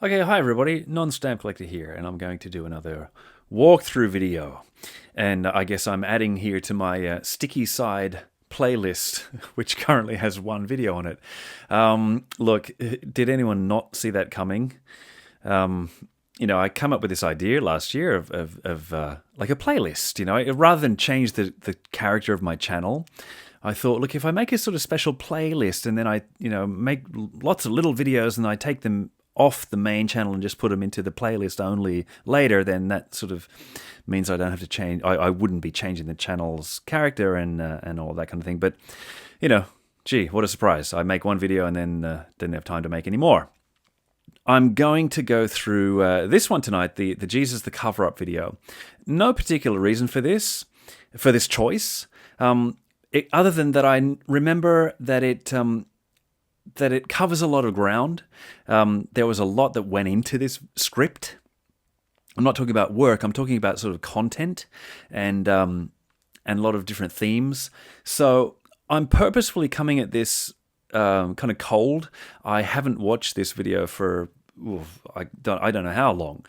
Okay, hi everybody, Non-Stamp Collector here, and I'm going to do another walkthrough video. And I guess I'm adding here to my sticky side playlist, which currently has one video on it. Look, did anyone not see that coming? I come up with this idea last year of like a playlist, rather than change the character of my channel. I thought, look, if I make a sort of special playlist and then I, make lots of little videos and I take them off the main channel and just put them into the playlist only later, then that sort of means I don't have to change. I wouldn't be changing the channel's character and all that kind of thing. But, gee, what a surprise. I make one video and then didn't have time to make any more. I'm going to go through this one tonight, the Jesus the Cover-Up video. No particular reason for this choice, other than that I remember that it covers a lot of ground. There was a lot that went into this script. I'm not talking about work. I'm talking about sort of content and a lot of different themes. So I'm purposefully coming at this kind of cold. I haven't watched this video for I don't know how long.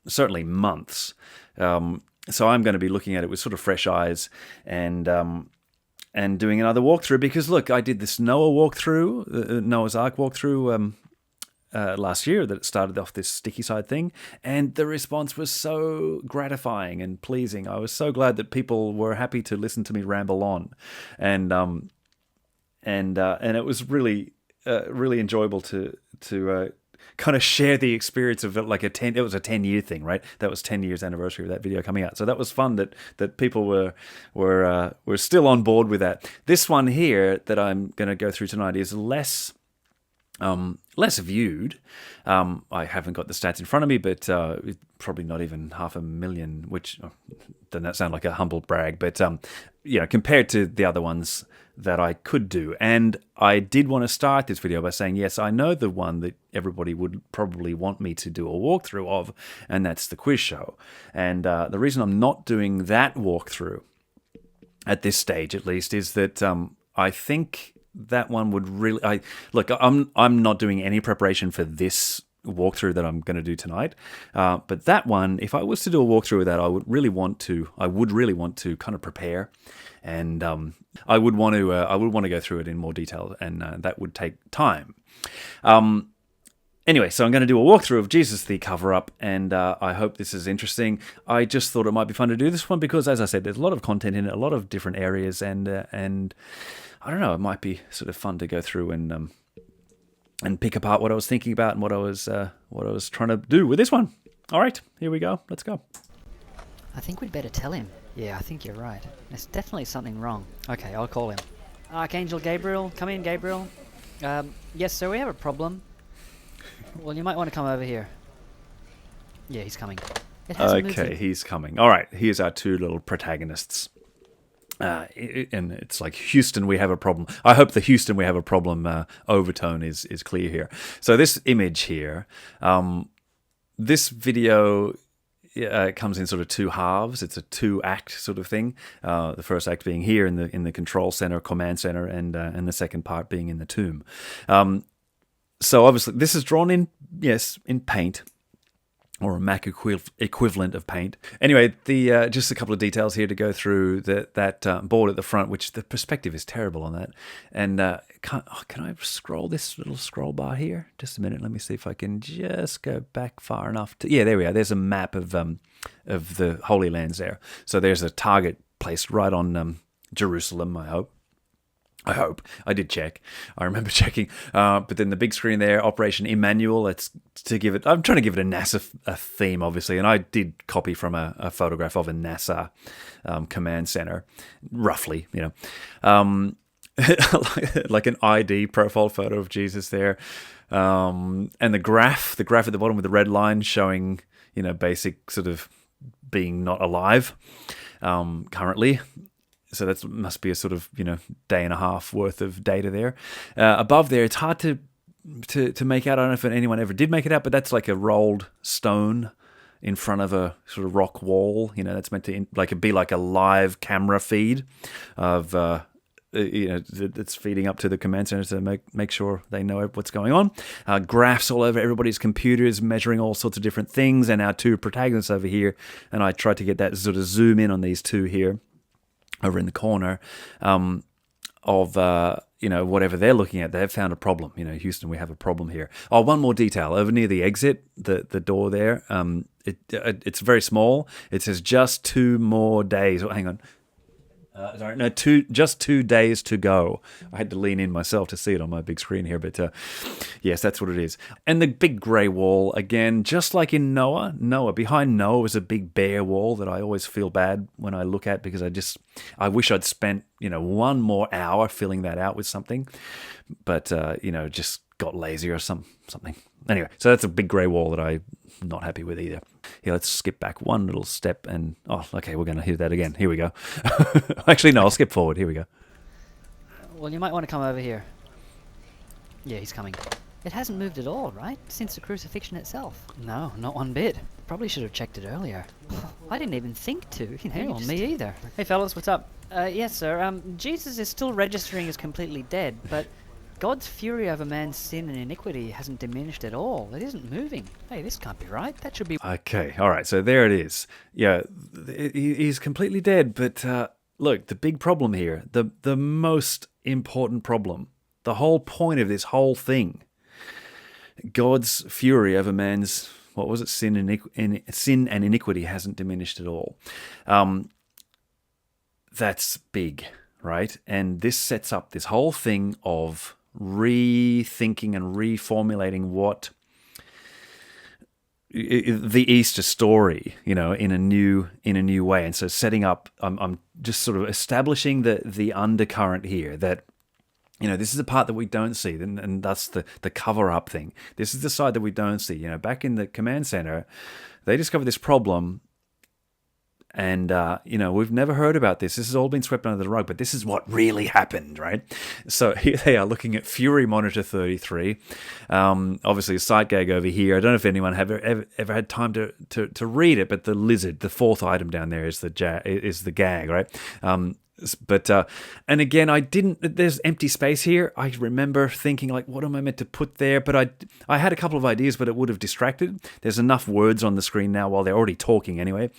Certainly months. So I'm going to be looking at it with sort of fresh eyes and doing another walkthrough, because look, I did this Noah's Ark walkthrough last year that started off this sticky side thing, and the response was so gratifying and pleasing. I was so glad that people were happy to listen to me ramble on, and it was really enjoyable to kind of share the experience of it. Like it was a 10-year thing, right? That was 10 years anniversary of that video coming out. So that was fun that people were still on board with that. This one here that I'm going to go through tonight is less viewed. I haven't got the stats in front of me, but probably not even 500,000, which doesn't that sound like a humble brag, but compared to the other ones that I could do. And I did want to start this video by saying, yes, I know the one that everybody would probably want me to do a walkthrough of, and that's the quiz show. And the reason I'm not doing that walkthrough at this stage, at least, is that I think that one would really... I'm not doing any preparation for this walkthrough that I'm going to do tonight, but that one, if I was to do a walkthrough of that, I would really want to kind of prepare, and I would want to go through it in more detail, and that would take time. Anyway, so I'm going to do a walkthrough of Jesus the Cover-Up, and I hope this is interesting. I just thought it might be fun to do this one because, as I said, there's a lot of content in it, a lot of different areas, and I don't know, it might be sort of fun to go through and pick apart what I was thinking about and what I was trying to do with this one. All right, here we go. Let's go. I think we'd better tell him. Yeah, I think you're right. There's definitely something wrong. Okay, I'll call him. Archangel Gabriel, come in, Gabriel. Yes, sir, we have a problem. Well, you might want to come over here. Yeah, he's coming. Okay, he's coming. All right, here's our two little protagonists. And it's like, Houston, we have a problem. I hope the Houston, we have a problem overtone is clear here. So this image here, this video comes in sort of two halves. It's a 2-act sort of thing. The first act being here in the control center, command center, and the second part being in the tomb. So obviously this is drawn in paint, or a Mac equivalent of paint. Anyway, the just a couple of details here to go through. That board at the front, which the perspective is terrible on that. And can I scroll this little scroll bar here? Just a minute. Let me see if I can just go back far enough to. Yeah, there we are. There's a map of the Holy Lands there. So there's a target placed right on Jerusalem, I hope. I did check. I remember checking. But then the big screen there, Operation Emmanuel. I'm trying to give it a NASA theme, obviously. And I did copy from a photograph of a NASA command center, roughly, like an ID profile photo of Jesus there. And the graph at the bottom with the red line showing, basic sort of being not alive currently. So that must be a sort of, day and a half worth of data there. Above there, it's hard to make out. I don't know if anyone ever did make it out, but that's like a rolled stone in front of a sort of rock wall. That's meant to be like a live camera feed of that's feeding up to the command center to make sure they know what's going on. Graphs all over everybody's computers measuring all sorts of different things, and our two protagonists over here. And I tried to get that sort of zoom in on these two here over in the corner of whatever they're looking at. They've found a problem. Houston, we have a problem here. Oh, one more detail over near the exit, the door there. It's very small. It says just 2 more days. Oh, hang on. Just 2 days to go. I had to lean in myself to see it on my big screen here, but yes, that's what it is. And the big grey wall, again, just like in Noah, behind Noah was a big bare wall that I always feel bad when I look at, because I wish I'd spent, 1 more hour filling that out with something, but, just got lazy or something. Anyway, so that's a big grey wall that I'm not happy with either. Here, let's skip back one little step and... Oh, okay, we're going to hear that again. Here we go. Actually, no, I'll skip forward. Here we go. Well, you might want to come over here. Yeah, he's coming. It hasn't moved at all, right? Since the crucifixion itself. No, not one bit. Probably should have checked it earlier. I didn't even think to. Me either. Hey, fellas, what's up? Yes, sir. Jesus is still registering as completely dead, but... God's fury over man's sin and iniquity hasn't diminished at all. It isn't moving. Hey, this can't be right. That should be... Okay, all right, so there it is. Yeah, he's completely dead, but look, the big problem here, the most important problem, the whole point of this whole thing, God's fury over man's, sin and iniquity hasn't diminished at all. That's big, right? And this sets up this whole thing of rethinking and reformulating what the Easter story, in a new way. And so setting up, I'm just sort of establishing the undercurrent here that, this is the part that we don't see, and that's the cover-up thing. This is the side that we don't see. Back in the command center, they discovered this problem. And, we've never heard about this. This has all been swept under the rug, but this is what really happened, right? So here they are looking at Fury Monitor 33. Obviously, a sight gag over here. I don't know if anyone have ever had time to read it, but the lizard, the fourth item down there is the gag, right? But and again, there's empty space here. I remember thinking, like, what am I meant to put there? But I had a couple of ideas, but it would have distracted. There's enough words on the screen now while they're already talking anyway.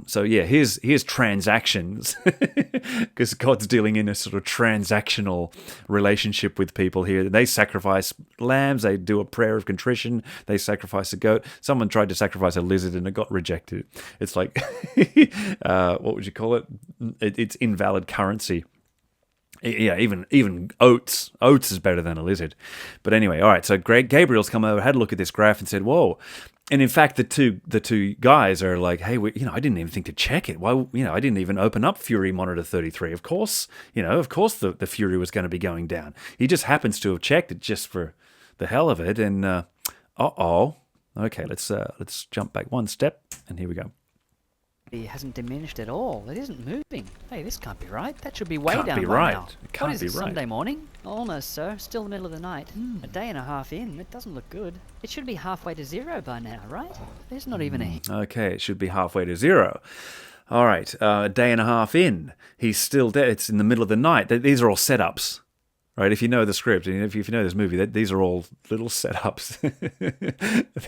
So yeah, here's transactions, because God's dealing in a sort of transactional relationship with people here. They sacrifice lambs. They do a prayer of contrition. They sacrifice a goat. Someone tried to sacrifice a lizard and it got rejected. It's like, what would you call it? It's invalid currency. Yeah, even oats is better than a lizard. But anyway, all right, so Gabriel's come over, had a look at this graph and said, whoa. And in fact, the two guys are like, hey, I didn't even think to check it. Why, I didn't even open up Fury Monitor 33. Of course, the Fury was going to be going down. He just happens to have checked it just for the hell of it. And okay, let's jump back one step, and here we go. It hasn't diminished at all. It isn't moving. Hey, this can't be right. That should be way down by now. Can't be right. It can't what is be it, right. Sunday morning? Almost, sir. Still the middle of the night. A day and a half in. It doesn't look good. It should be halfway to zero by now, right? There's not even a... Okay, it should be halfway to zero. All right, a day and a half in. He's still dead. It's in the middle of the night. These are all setups. Right, if you know the script, and if you know this movie, these are all little setups.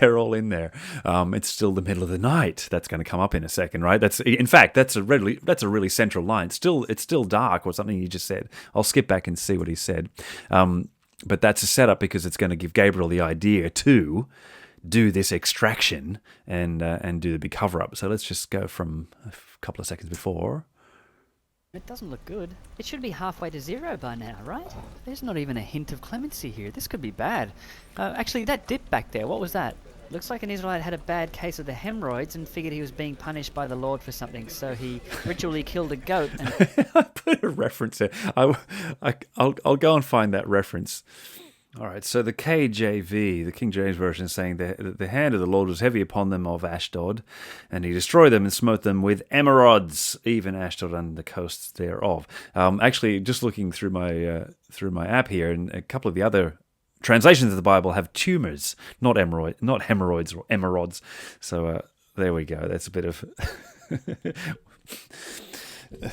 They're all in there. It's still the middle of the night. That's going to come up in a second, right? That's a really central line. It's still dark, or something you just said. I'll skip back and see what he said. But that's a setup because it's going to give Gabriel the idea to do this extraction and do the big cover up. So let's just go from a couple of seconds before. It doesn't look good. It should be halfway to zero by now, right? There's not even a hint of clemency here. This could be bad. Actually, that dip back there, what was that? Looks like an Israelite had a bad case of the hemorrhoids and figured he was being punished by the Lord for something, so he ritually killed a goat and... I put a reference there. I'll go and find that reference. All right, so the KJV, the King James Version, is saying that the hand of the Lord was heavy upon them of Ashdod, and he destroyed them and smote them with emerods, even Ashdod and the coasts thereof. Actually, just looking through my app here, and a couple of the other translations of the Bible have tumors, not hemorrhoids or emerods. So there we go. That's a bit of...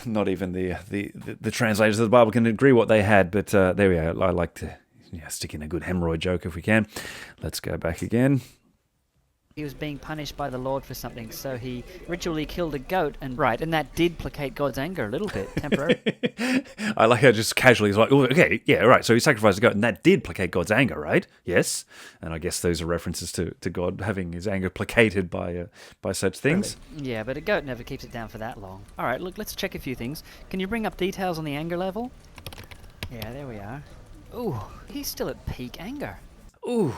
Not even the translators of the Bible can agree what they had, but there we are. I like to stick in a good hemorrhoid joke if we can. Let's go back again. He was being punished by the Lord for something, so he ritually killed a goat, and that did placate God's anger a little bit, temporarily. I like how just casually he's like, oh, okay, yeah, right, so he sacrificed a goat, and that did placate God's anger, right? Yes. And I guess those are references to God having his anger placated by such things. Really? Yeah, but a goat never keeps it down for that long. All right, look, let's check a few things. Can you bring up details on the anger level? Yeah, there we are. Ooh, he's still at peak anger. Ooh,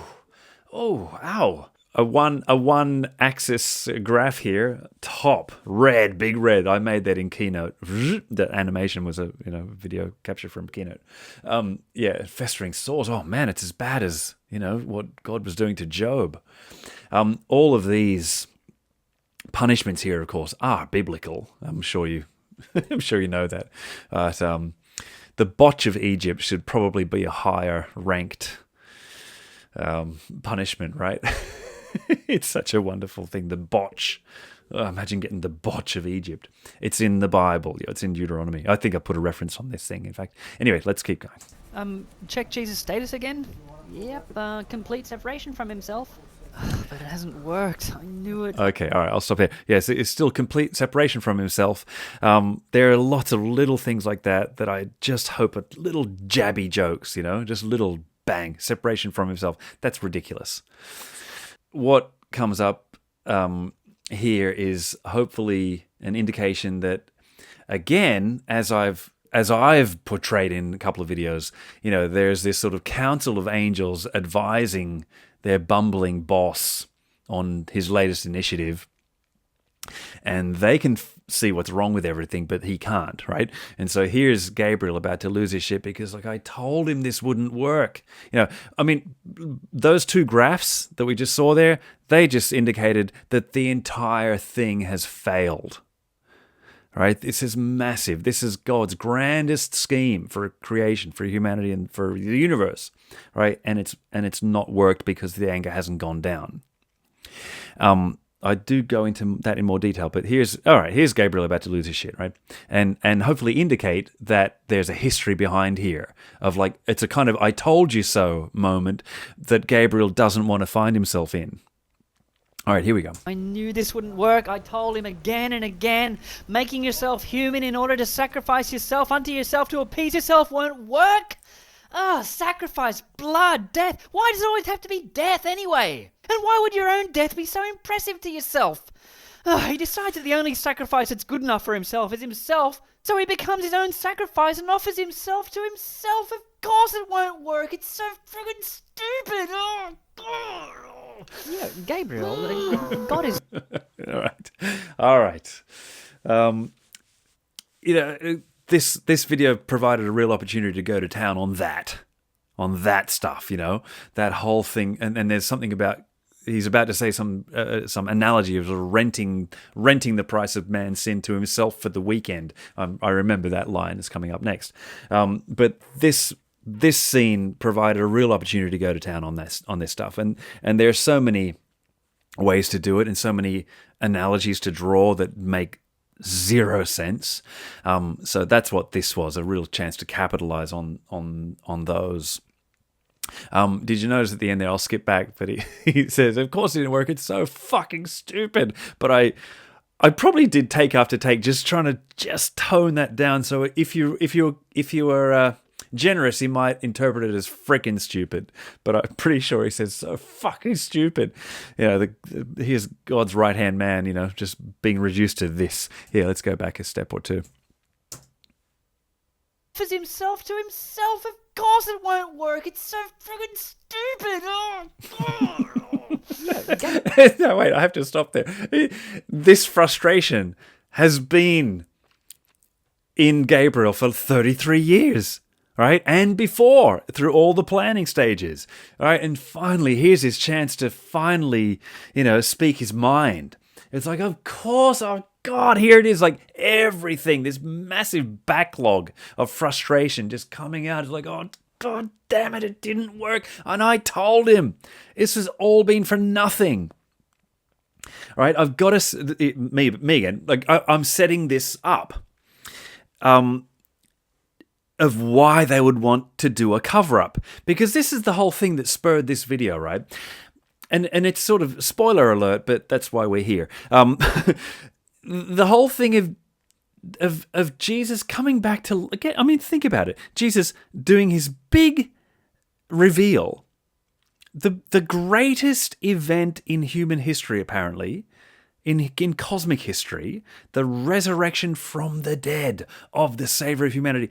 oh, ow. A one axis graph here, top, red, big red. I made that in Keynote. That animation was a video capture from Keynote. Festering sores. Oh man, it's as bad as what God was doing to Job. All of these punishments here, of course, are biblical. I'm sure you know that. The botch of Egypt should probably be a higher ranked punishment, right? It's such a wonderful thing, the botch. Oh, imagine getting the botch of Egypt. It's in the Bible. It's in Deuteronomy. I think I put a reference on this thing, in fact. Anyway, let's keep going. Check Jesus' status again. Yep, complete separation from himself. But it hasn't worked. I knew it. Okay, all right, I'll stop here. Yes, it's still complete separation from himself. There are lots of little things like that I just hope are little jabby jokes, just little bang, separation from himself. That's ridiculous. What comes up here is hopefully an indication that, again, as I've portrayed in a couple of videos, there's this sort of council of angels advising their bumbling boss on his latest initiative, and they can see what's wrong with everything, but he can't, right? And so here's Gabriel about to lose his shit because, I told him this wouldn't work. Those two graphs that we just saw there, they just indicated that the entire thing has failed, right? This is massive. This is God's grandest scheme for creation, for humanity, and for the universe, right? And it's not worked because the anger hasn't gone down. I do go into that in more detail, but here's Gabriel about to lose his shit, right? And hopefully indicate that there's a history behind here of it's a kind of I told you so moment that Gabriel doesn't want to find himself in. All right, here we go. I knew this wouldn't work. I told him again and again, making yourself human in order to sacrifice yourself unto yourself to appease yourself won't work. Sacrifice, blood, death. Why does it always have to be death anyway? And why would your own death be so impressive to yourself? He decides that the only sacrifice that's good enough for himself is himself, so he becomes his own sacrifice and offers himself to himself. Of course it won't work. It's so friggin' stupid. Oh, God. Yeah, Gabriel, God is... All right. This video provided a real opportunity to go to town on that stuff, that whole thing. And there's something about, he's about to say some analogy of sort of renting the price of man's sin to himself for the weekend. I remember that line is coming up next. But this scene provided a real opportunity to go to town on this stuff. And there are so many ways to do it and so many analogies to draw that make zero sense. So that's what this was, a real chance to capitalize on those. Did you notice at the end there, I'll skip back, but he says, of course it didn't work, it's so fucking stupid. But I probably did take after take, just trying to just tone that down. So if you were generous, he might interpret it as freaking stupid, but I'm pretty sure he says so fucking stupid. Here's God's right-hand man, just being reduced to this. Here, let's go back a step or two. Offers himself to himself. Of course it won't work. It's so friggin' stupid. Oh, God. No, wait, I have to stop there. This frustration has been in Gabriel for 33 years. Right? And before, through all the planning stages. Right? And finally, here's his chance to finally, speak his mind. It's like, of course, oh God, here it is, everything, this massive backlog of frustration just coming out. It's like, oh, God damn it didn't work. And I told him, this has all been for nothing. Right? I've got to, me again, I'm setting this up. of why they would want to do a cover-up. Because this is the whole thing that spurred this video, right? And it's sort of spoiler alert, but that's why we're here. The whole thing of Jesus coming back to, again, I mean, think about it. Jesus doing his big reveal, the greatest event in human history, apparently, in cosmic history, the resurrection from the dead of the Savior of humanity.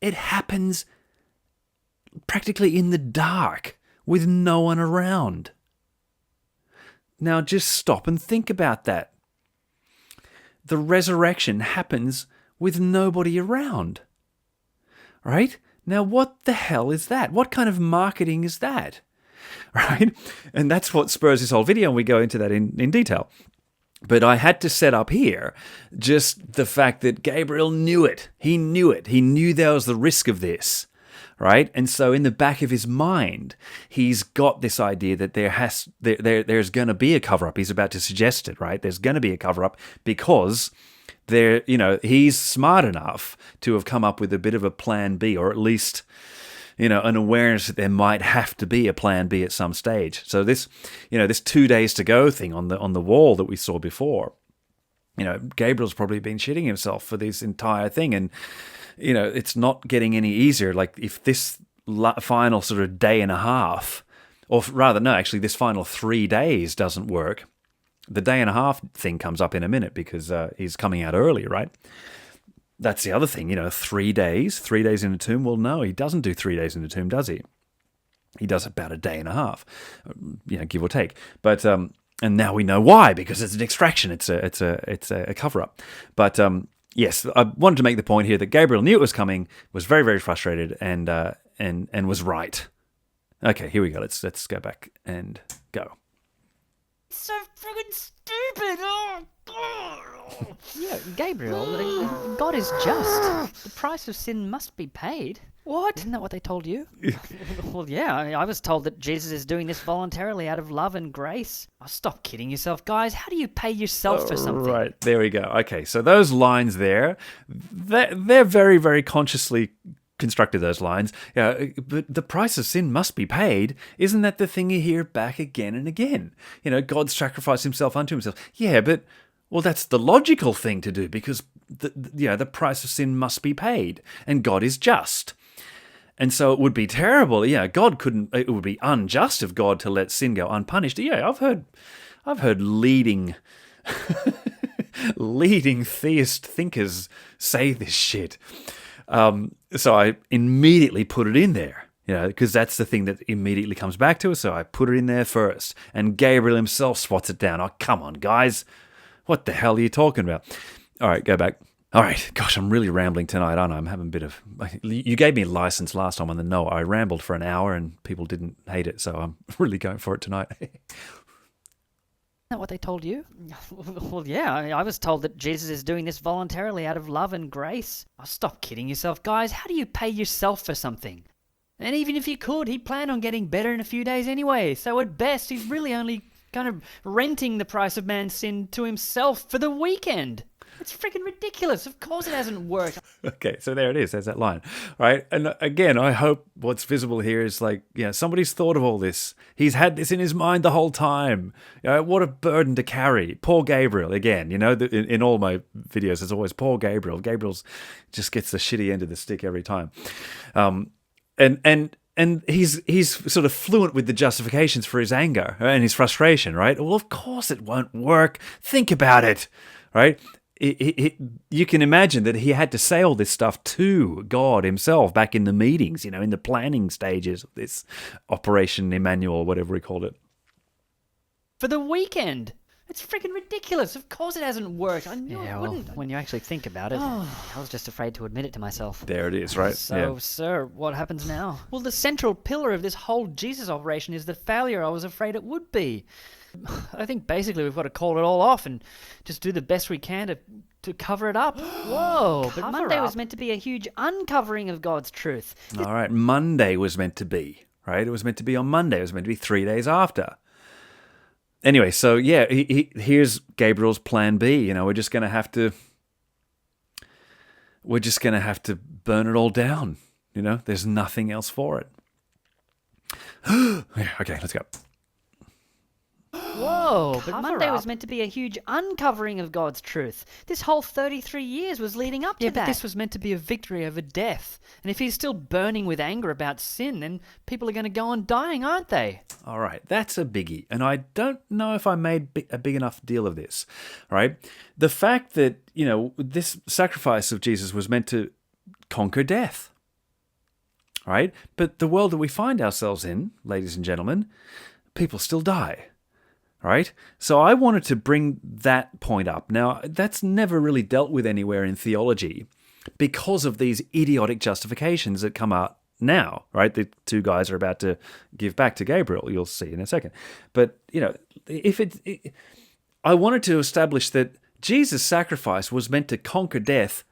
It happens practically in the dark with no one around. Now just stop and think about that. The resurrection happens with nobody around. Right? Now what the hell is that? What kind of marketing is that? Right? And that's what spurs this whole video, and we go into that in detail. But I had to set up here just the fact that Gabriel knew it. He knew it. He knew there was the risk of this, right? And so in the back of his mind, he's got this idea that there's going to be a cover-up. He's about to suggest it, right? There's going to be a cover-up because he's smart enough to have come up with a bit of a plan B, or at least an awareness that there might have to be a plan B at some stage. So this 2 days to go thing on the wall that we saw before, Gabriel's probably been shitting himself for this entire thing, and it's not getting any easier. Like if this final sort of day and a half, or rather, no, actually this final 3 days doesn't work, the day and a half thing comes up in a minute because he's coming out early, right? That's the other thing, 3 days in a tomb. Well, no, he doesn't do 3 days in a tomb, does he? He does about a day and a half, give or take. But and now we know why, because it's an extraction. It's a cover up. But yes, I wanted to make the point here that Gabriel knew it was coming, was very, very frustrated, and was right. Okay, here we go. Let's go back and go. So friggin' stupid! Oh, God. Yeah, Gabriel, God is just. The price of sin must be paid. What? Isn't that what they told you? Well, yeah, I was told that Jesus is doing this voluntarily out of love and grace. Oh, stop kidding yourself, guys. How do you pay yourself for something? Right, there we go. Okay, so those lines there, they're very, very consciously constructed, those lines. Yeah, but the price of sin must be paid. Isn't that the thing you hear back again and again? God sacrificed himself unto himself. Yeah, but well, that's the logical thing to do, because the price of sin must be paid, and God is just. And so it would be terrible. Yeah, it would be unjust of God to let sin go unpunished. Yeah, I've heard leading theist thinkers say this shit. So I immediately put it in there, because that's the thing that immediately comes back to us. So I put it in there first, and Gabriel himself spots it down. Oh, come on, guys. What the hell are you talking about? All right, go back. All right, gosh, I'm really rambling tonight, aren't I? I'm having a bit of... You gave me a license last time on the No. I rambled for an hour and people didn't hate it, so I'm really going for it tonight. Isn't that what they told you? Well, yeah, I was told that Jesus is doing this voluntarily out of love and grace. Oh, stop kidding yourself, guys. How do you pay yourself for something? And even if you could, he'd plan on getting better in a few days anyway. So at best, he's really only kind of renting the price of man's sin to himself for the weekend. It's freaking ridiculous. Of course it hasn't worked. Okay, so there it is. There's that line, right? And again, I hope what's visible here is somebody's thought of all this. He's had this in his mind the whole time. What a burden to carry. Poor Gabriel. Again, in all my videos, there's always poor Gabriel. Gabriel's just gets the shitty end of the stick every time. And he's sort of fluent with the justifications for his anger and his frustration, right? Well, of course it won't work. Think about it, right? You can imagine that he had to say all this stuff to God himself back in the meetings, in the planning stages of this Operation Emmanuel, whatever he called it. For the weekend. It's freaking ridiculous. Of course it hasn't worked. I knew it wouldn't. When you actually think about it, I was just afraid to admit it to myself. There it is, right? So, Sir, what happens now? Well, the central pillar of this whole Jesus operation is the failure I was afraid it would be. I think basically we've got to call it all off and just do the best we can to cover it up. Whoa, but Monday was meant to be a huge uncovering of God's truth. All right, Monday was meant to be, right? It was meant to be on Monday. It was meant to be 3 days after. Anyway, so yeah, here's Gabriel's plan B. We're just going to have to we're just going to have to burn it all down. There's nothing else for it. Yeah, okay, let's go. Whoa, but Monday was meant to be a huge uncovering of God's truth. This whole 33 years was leading up to that. But this was meant to be a victory over death. And if he's still burning with anger about sin, then people are going to go on dying, aren't they? All right, that's a biggie. And I don't know if I made a big enough deal of this, right? The fact that, this sacrifice of Jesus was meant to conquer death, right? But the world that we find ourselves in, ladies and gentlemen, people still die. Right? So I wanted to bring that point up. Now, that's never really dealt with anywhere in theology because of these idiotic justifications that come out now, right? The two guys are about to give back to Gabriel. You'll see in a second. But, I wanted to establish that Jesus' sacrifice was meant to conquer death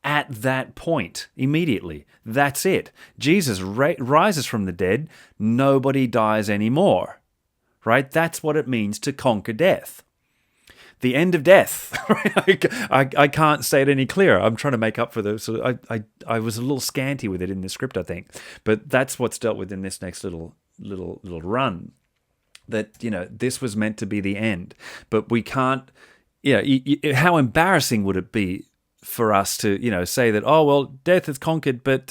at that point, immediately. That's it. Jesus rises from the dead. Nobody dies anymore. Right? That's what it means to conquer death. The end of death. I can't say it any clearer. I'm trying to make up for the... So I was a little scanty with it in the script, I think. But that's what's dealt with in this next little run. That, this was meant to be the end. But we can't... how embarrassing would it be for us to, say that, oh, well, death is conquered, but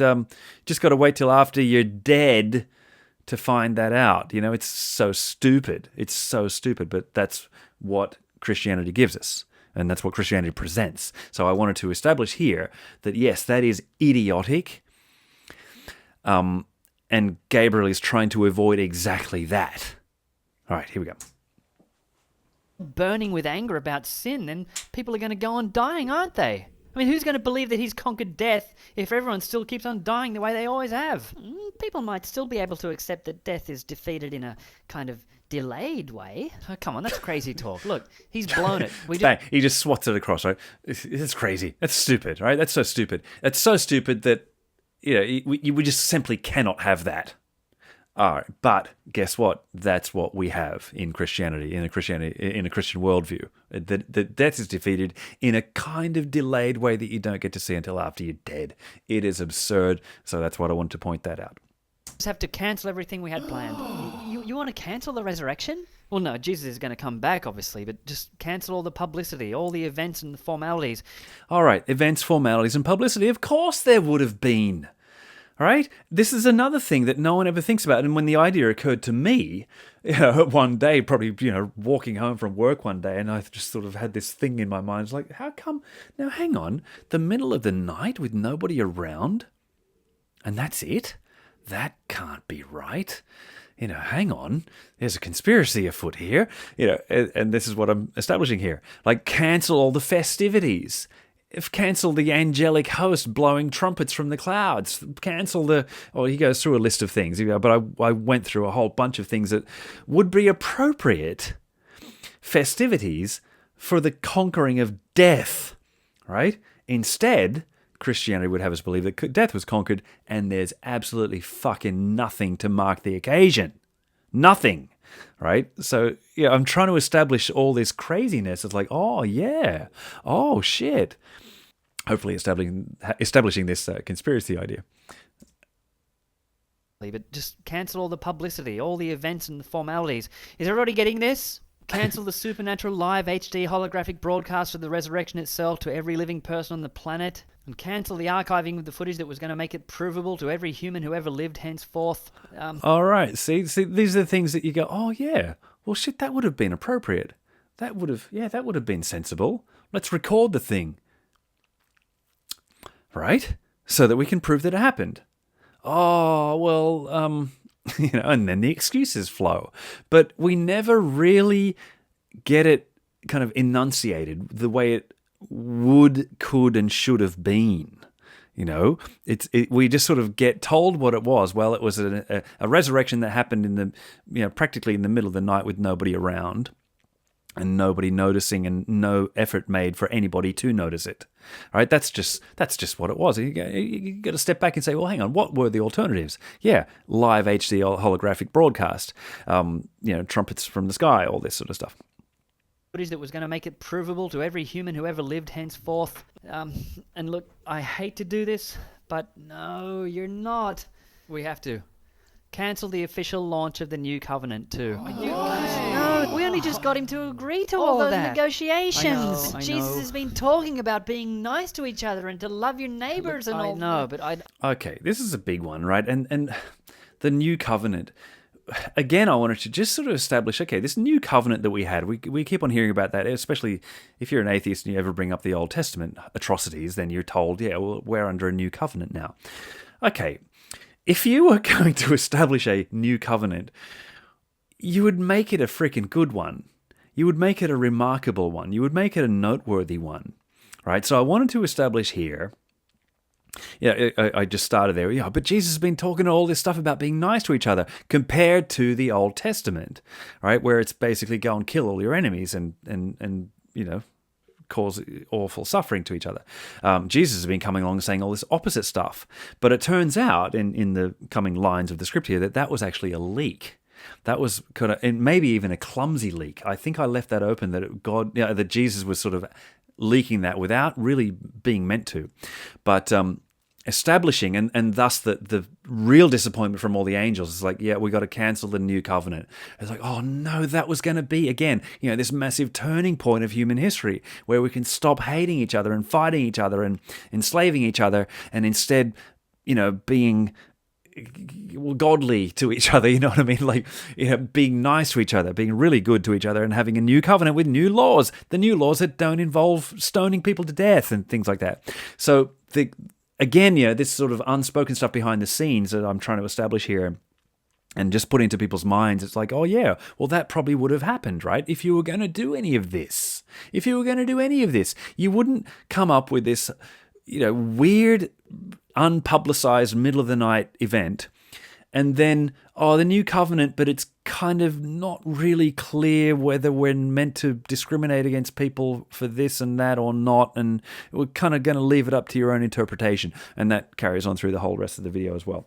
just got to wait till after you're dead to find that out. It's so stupid. It's so stupid, but that's what Christianity gives us, and that's what Christianity presents. So I wanted to establish here that, yes, that is idiotic, and Gabriel is trying to avoid exactly that. All right, here we go. Burning with anger about sin, then people are going to go on dying, aren't they? I mean, who's going to believe that he's conquered death if everyone still keeps on dying the way they always have? People might still be able to accept that death is defeated in a kind of delayed way. Oh, come on, that's crazy talk. Look, he's blown it. He just swats it across, right? It's crazy. That's stupid, right? That's so stupid. It's so stupid that we just simply cannot have that. All right, but guess what? That's what we have in Christianity, in a Christian worldview. That death is defeated in a kind of delayed way that you don't get to see until after you're dead. It is absurd, so that's what I want to point that out. Just have to cancel everything we had planned. You want to cancel the resurrection? Well, no, Jesus is going to come back, obviously, but just cancel all the publicity, all the events and the formalities. All right, events, formalities, and publicity. Of course there would have been. All right? This is another thing that no one ever thinks about. And when the idea occurred to me, one day, probably, walking home from work one day, and I just sort of had this thing in my mind. It's like, how come? Now, hang on. The middle of the night with nobody around? And that's it? That can't be right. Hang on. There's a conspiracy afoot here. And this is what I'm establishing here. Like, cancel all the festivities. Cancel the angelic host blowing trumpets from the clouds. Cancel he goes through a list of things, but I went through a whole bunch of things that would be appropriate festivities for the conquering of death, right? Instead, Christianity would have us believe that death was conquered and there's absolutely fucking nothing to mark the occasion. Nothing. Right? So, I'm trying to establish all this craziness. It's like, oh, yeah. Oh, shit. Hopefully establishing this conspiracy idea. But just cancel all the publicity, all the events and the formalities. Is everybody getting this? Cancel the supernatural live HD holographic broadcast of the resurrection itself to every living person on the planet. And cancel the archiving of the footage that was going to make it provable to every human who ever lived henceforth. All right. See, these are the things that you go, oh, yeah. Well, shit, that would have been appropriate. That would have been sensible. Let's record the thing. Right? So that we can prove that it happened. Oh, well, and then the excuses flow. But we never really get it kind of enunciated the way it would, could, and should have been. We just sort of get told what it was. Well, it was a resurrection that happened in practically in the middle of the night with nobody around and nobody noticing and no effort made for anybody to notice it. All right, that's just what it was. You got to step back and say, well, hang on, what were the alternatives? Yeah, live HD holographic broadcast, trumpets from the sky, all this sort of stuff. footage that was going to make it provable to every human who ever lived henceforth. And look, I hate to do this, but no, you're not. We have to cancel the official launch of the new covenant too. No, we only just got him to agree to all those that. negotiations. I know. Jesus has been talking about being nice to each other and to love your neighbors and all. I know, but I. Okay, this is a big one, right? And the new covenant. Again, I wanted to just sort of establish, okay, this new covenant that we had, we keep on hearing about that, especially if you're an atheist and you ever bring up the Old Testament atrocities, then you're told, yeah, well, we're under a new covenant now. Okay, if you were going to establish a new covenant, you would make it a freaking good one. You would make it a remarkable one. You would make it a noteworthy one, right? So I wanted to establish here. Yeah, I just started there. Yeah, but Jesus has been talking all this stuff about being nice to each other compared to the Old Testament, right? Where it's basically go and kill all your enemies and cause awful suffering to each other. Jesus has been coming along and saying all this opposite stuff. But it turns out in the coming lines of the script here that was actually a leak. That was kind of, and maybe even a clumsy leak. I think I left that open that Jesus was sort of leaking that without really being meant to. But establishing, and thus the real disappointment from all the angels is like, yeah, we got to cancel the new covenant. It's like, oh no, that was going to be, again, this massive turning point of human history where we can stop hating each other and fighting each other and enslaving each other, and instead, being godly to each other, you know what I mean? Like, being nice to each other, being really good to each other, and having a new covenant with new laws. The new laws that don't involve stoning people to death and things like that. So again, this sort of unspoken stuff behind the scenes that I'm trying to establish here and just put into people's minds, it's like, oh yeah, well that probably would have happened, right? If you were going to do any of this. You wouldn't come up with this, weird, unpublicized middle of the night event and then, the new covenant, but it's kind of not really clear whether we're meant to discriminate against people for this and that or not, and we're kind of going to leave it up to your own interpretation, and that carries on through the whole rest of the video as well.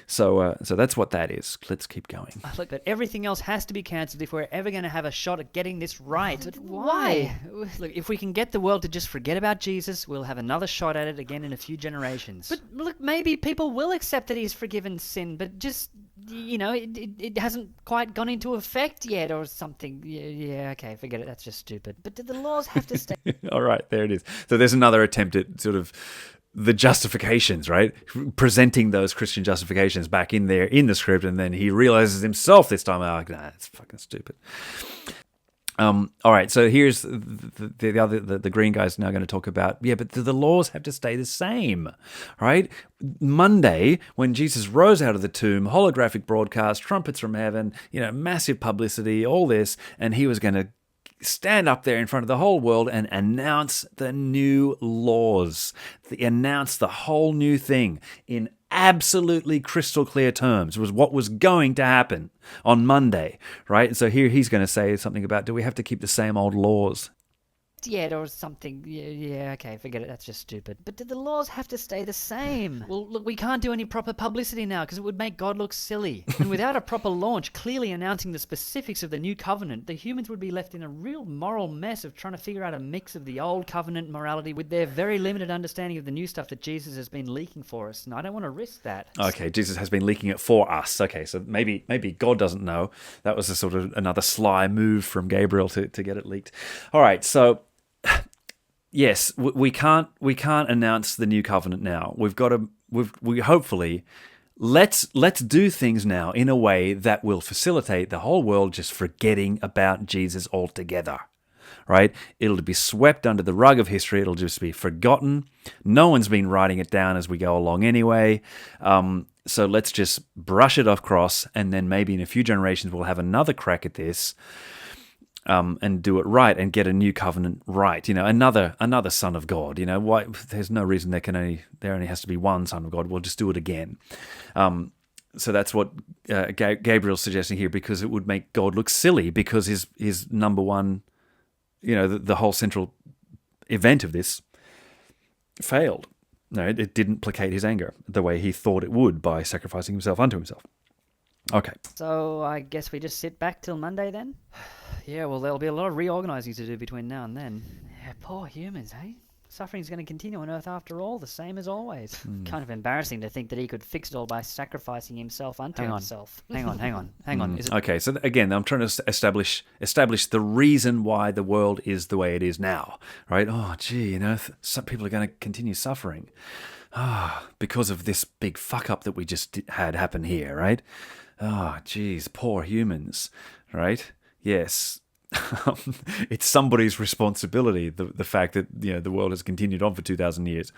So that's what that is. Let's keep going. Look, but everything else has to be cancelled if we're ever going to have a shot at getting this right. But why? Look, if we can get the world to just forget about Jesus, we'll have another shot at it again in a few generations. But look, maybe people will accept that he's forgiven sin, but just, it hasn't quite gone into effect yet or something. Yeah, okay, forget it. That's just stupid. But do the laws have to stay? All right, there it is. So there's another attempt at sort of the justifications, right? Presenting those Christian justifications back in there in the script, and then he realizes himself this time, it's fucking stupid. All right, so here's the green guy's now going to talk about, but do the laws have to stay the same, right? Monday, when Jesus rose out of the tomb, holographic broadcast, trumpets from heaven, massive publicity, all this, and he was going to stand up there in front of the whole world and announce the new laws, announce the whole new thing in absolutely crystal clear terms was what was going to happen on Monday, right? And so here he's going to say something about, do we have to keep the same old laws? Yet or something. Yeah, okay, forget it. That's just stupid. But do the laws have to stay the same? Well, look, we can't do any proper publicity now because it would make God look silly. And without a proper launch clearly announcing the specifics of the new covenant, the humans would be left in a real moral mess of trying to figure out a mix of the old covenant morality with their very limited understanding of the new stuff that Jesus has been leaking for us. And I don't want to risk that. Okay, Jesus has been leaking it for us. Okay, so maybe God doesn't know. That was a sort of another sly move from Gabriel to get it leaked. All right, so yes, we can't announce the new covenant now. We hopefully let's do things now in a way that will facilitate the whole world just forgetting about Jesus altogether. Right? It'll be swept under the rug of history. It'll just be forgotten. No one's been writing it down as we go along anyway. So let's just brush it across, and then maybe in a few generations we'll have another crack at this. And do it right and get a new covenant right. Another Son of God. Why? There's no reason there only has to be one Son of God. We'll just do it again. So that's what Gabriel's suggesting here, because it would make God look silly, because his number one, the whole central event of this failed. No, it didn't placate his anger the way he thought it would by sacrificing himself unto himself. Okay. So I guess we just sit back till Monday then? Yeah, well, there'll be a lot of reorganizing to do between now and then. Yeah, poor humans, eh? Suffering's going to continue on Earth after all, the same as always. Kind of embarrassing to think that he could fix it all by sacrificing himself unto himself. Hang on. Is it... Okay, so again, I'm trying to establish the reason why the world is the way it is now, right? Oh, gee, some people are going to continue suffering. Because of this big fuck up that we just had happen here, right? Geez, poor humans, right? Yes. It's somebody's responsibility, the fact that the world has continued on for 2,000 years.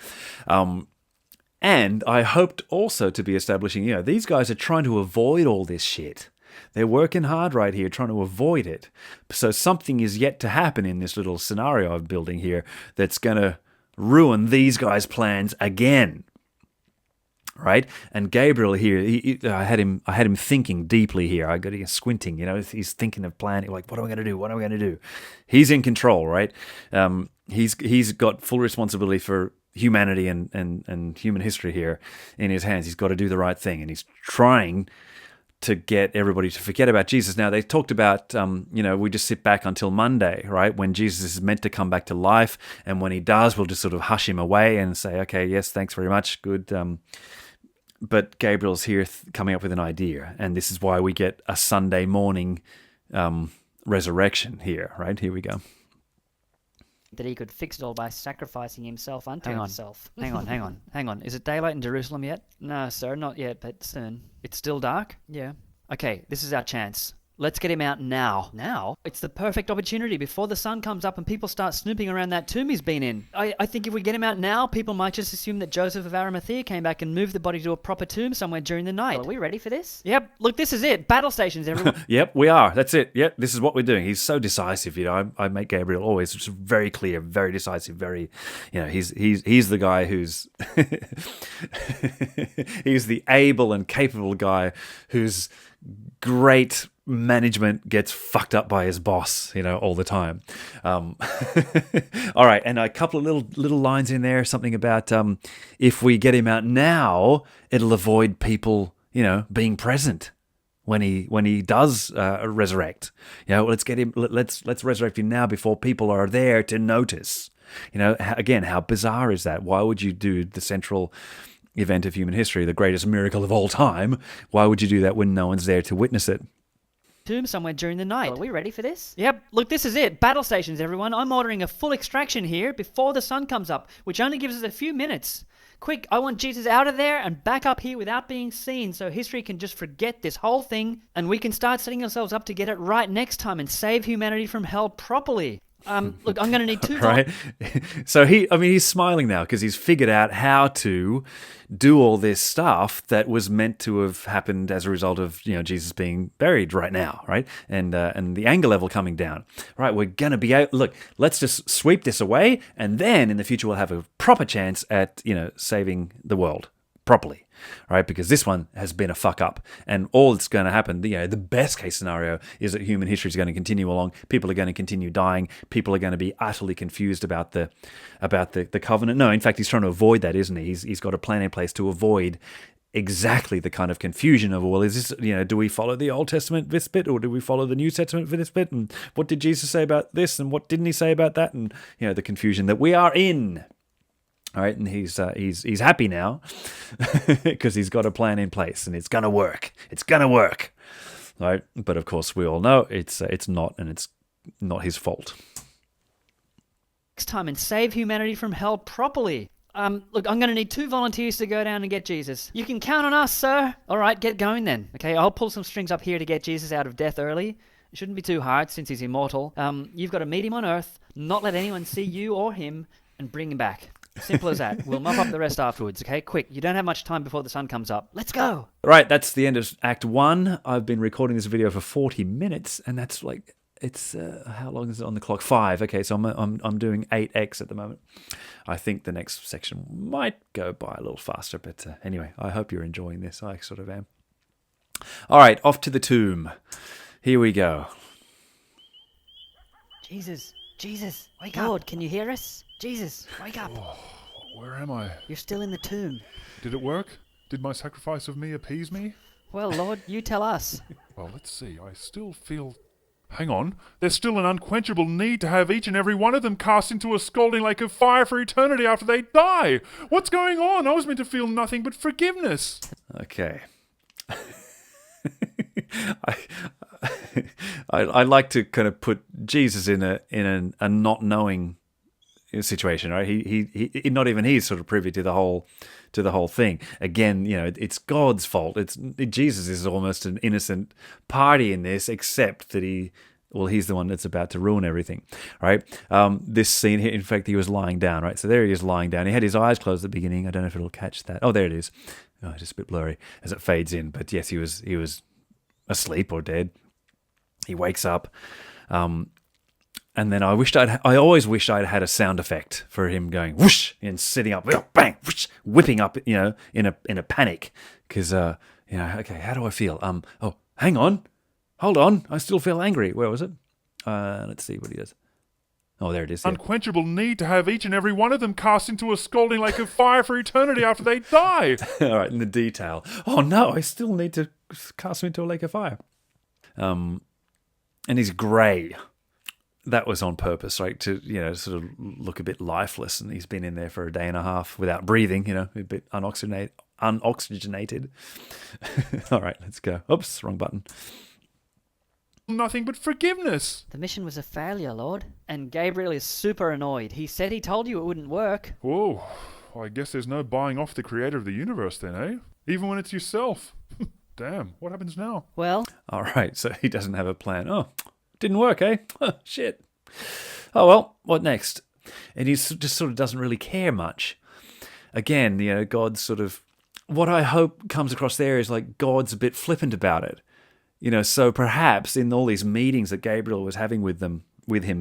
And I hoped also to be establishing, these guys are trying to avoid all this shit. They're working hard right here trying to avoid it. So something is yet to happen in this little scenario I'm building here that's going to ruin these guys' plans again. Right? And Gabriel here, I had him thinking deeply here. I got him squinting, he's thinking of planning, like, what am I going to do? What am I going to do? He's in control, right? He's got full responsibility for humanity and human history here in his hands. He's got to do the right thing, and he's trying to get everybody to forget about Jesus. Now, they talked about, we just sit back until Monday, right, when Jesus is meant to come back to life, and when he does, we'll just sort of hush him away and say, okay, yes, thanks very much, good. But Gabriel's here coming up with an idea, and this is why we get a Sunday morning resurrection here, right? Here we go. That he could fix it all by sacrificing himself unto himself. Hang on. Is it daylight in Jerusalem yet? No, sir, not yet, but soon. It's still dark? Yeah. Okay, this is our chance. Let's get him out now. Now? It's the perfect opportunity before the sun comes up and people start snooping around that tomb he's been in. I think if we get him out now, people might just assume that Joseph of Arimathea came back and moved the body to a proper tomb somewhere during the night. Well, are we ready for this? Yep, look, this is it. Battle stations, everyone. Yep, we are. That's it. Yep, this is what we're doing. He's so decisive. I make Gabriel always just very clear, very decisive, very, he's the guy who's, he's the able and capable guy who's great management gets fucked up by his boss, all the time. All right, and a couple of little lines in there, something about if we get him out now, it'll avoid people, being present when he does resurrect. Let's get him. Let's resurrect him now before people are there to notice. Again, how bizarre is that? Why would you do the central event of human history, the greatest miracle of all time? Why would you do that when no one's there to witness it? Tomb somewhere during the night. Well, are we ready for this? Yep, look, this is it. Battle stations, everyone. I'm ordering a full extraction here before the sun comes up, which only gives us a few minutes. Quick, I want Jesus out of there and back up here without being seen so history can just forget this whole thing and we can start setting ourselves up to get it right next time and save humanity from hell properly. Look, I'm going to need 2 right. So he's smiling now because he's figured out how to do all this stuff that was meant to have happened as a result of Jesus being buried right now, right? And the anger level coming down. Right, we're going to be out. Look, let's just sweep this away, and then in the future we'll have a proper chance at saving the world properly. Right, because this one has been a fuck up, and all that's going to happen, the best case scenario is that human history is going to continue along. People are going to continue dying. People are going to be utterly confused about the covenant. No, in fact, he's trying to avoid that, isn't he? He's got a plan in place to avoid exactly the kind of confusion of, well, is this, do we follow the Old Testament this bit, or do we follow the New Testament for this bit? And what did Jesus say about this, and what didn't he say about that? And the confusion that we are in. All right, and he's happy now because he's got a plan in place, and it's gonna work. It's gonna work. All right, but of course we all know it's not, and it's not his fault. Next time and save humanity from hell properly. Look, I'm going to need 2 volunteers to go down and get Jesus. You can count on us, sir. All right, get going then. Okay, I'll pull some strings up here to get Jesus out of death early. It shouldn't be too hard since he's immortal. You've got to meet him on Earth, not let anyone see you or him, and bring him back. Simple as that. We'll mop up the rest afterwards, okay? Quick, you don't have much time before the sun comes up. Let's go! Right, that's the end of Act 1. I've been recording this video for 40 minutes, and that's like, it's, how long is it on the clock? 5. Okay, so I'm doing 8x at the moment. I think the next section might go by a little faster, but anyway, I hope you're enjoying this. I sort of am. All right, off to the tomb. Here we go. Jesus, wake up. Lord, can you hear us? Jesus, wake up. Oh, where am I? You're still in the tomb. Did it work? Did my sacrifice of me appease me? Well, Lord, you tell us. Well, let's see. I still feel Hang on. There's still an unquenchable need to have each and every one of them cast into a scalding lake of fire for eternity after they die. What's going on? I was meant to feel nothing but forgiveness. Okay. I like to kind of put Jesus in a not knowing situation, right? He not even he's sort of privy to the whole thing. Again, it's God's fault. Jesus is almost an innocent party in this, except that he's the one that's about to ruin everything, right? This scene here, in fact, he was lying down, right? So there he is lying down. He had his eyes closed at the beginning. I don't know if it'll catch that. Oh, there it is. Oh, just a bit blurry as it fades in. But yes, he was asleep or dead. He wakes up. And then I always wished I'd had a sound effect for him going whoosh and sitting up, bang, whoosh, whipping up, in a panic. Because, okay, how do I feel? Oh, hang on. Hold on. I still feel angry. Where was it? Let's see what he does. Oh, there it is. Yeah. Unquenchable need to have each and every one of them cast into a scalding lake of fire for eternity after they die. All right, in the detail. Oh, no, I still need to cast him into a lake of fire. And he's grey. That was on purpose, right? To, sort of look a bit lifeless. And he's been in there for a day and a half without breathing, a bit unoxygenated. All right, let's go. Oops, wrong button. Nothing but forgiveness. The mission was a failure, Lord. And Gabriel is super annoyed. He said he told you it wouldn't work. Whoa, I guess there's no buying off the creator of the universe then, eh? Even when it's yourself. Damn, what happens now? Well, all right, so he doesn't have a plan. Oh, didn't work, eh? Shit. Oh, well, what next? And he just sort of doesn't really care much. Again, God's sort of... What I hope comes across there is like God's a bit flippant about it. So perhaps in all these meetings that Gabriel was having with him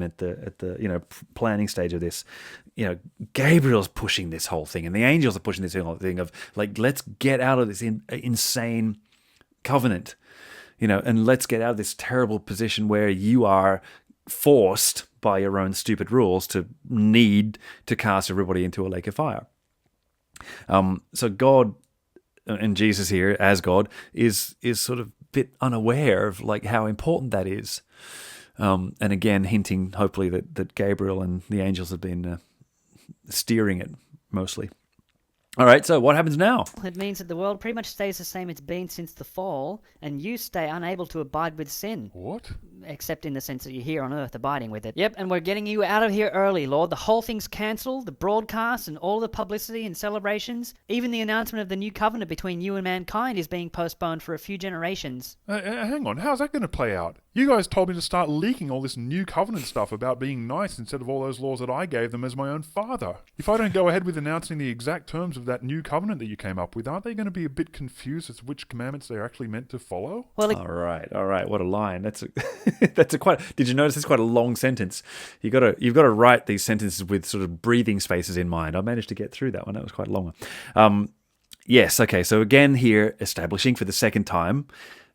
at the planning stage of this, Gabriel's pushing this whole thing, and the angels are pushing this whole thing of like, let's get out of this insane covenant, and let's get out of this terrible position where you are forced by your own stupid rules to need to cast everybody into a lake of fire. So God and Jesus here, as God, is sort of bit unaware of like how important that is, and again hinting hopefully that Gabriel and the angels have been steering it mostly. All right, so what happens now? it means that the world pretty much stays the same it's been since the fall, and you stay unable to abide with sin. What? Except in the sense that you're here on earth abiding with it. Yep, and we're getting you out of here early, Lord. The whole thing's cancelled, the broadcast and all the publicity and celebrations. Even the announcement of the new covenant between you and mankind is being postponed for a few generations. Hang on, how's that going to play out? You guys told me to start leaking all this new covenant stuff about being nice instead of all those laws that I gave them as my own father. If I don't go ahead with announcing the exact terms of that new covenant that you came up with, aren't they going to be a bit confused as to which commandments they're actually meant to follow? Well, All right. What a line. That's a quite. Did you notice it's quite a long sentence? You've got to write these sentences with sort of breathing spaces in mind. I managed to get through that one. That was quite a long one. Yes. Okay. So again, here establishing for the second time,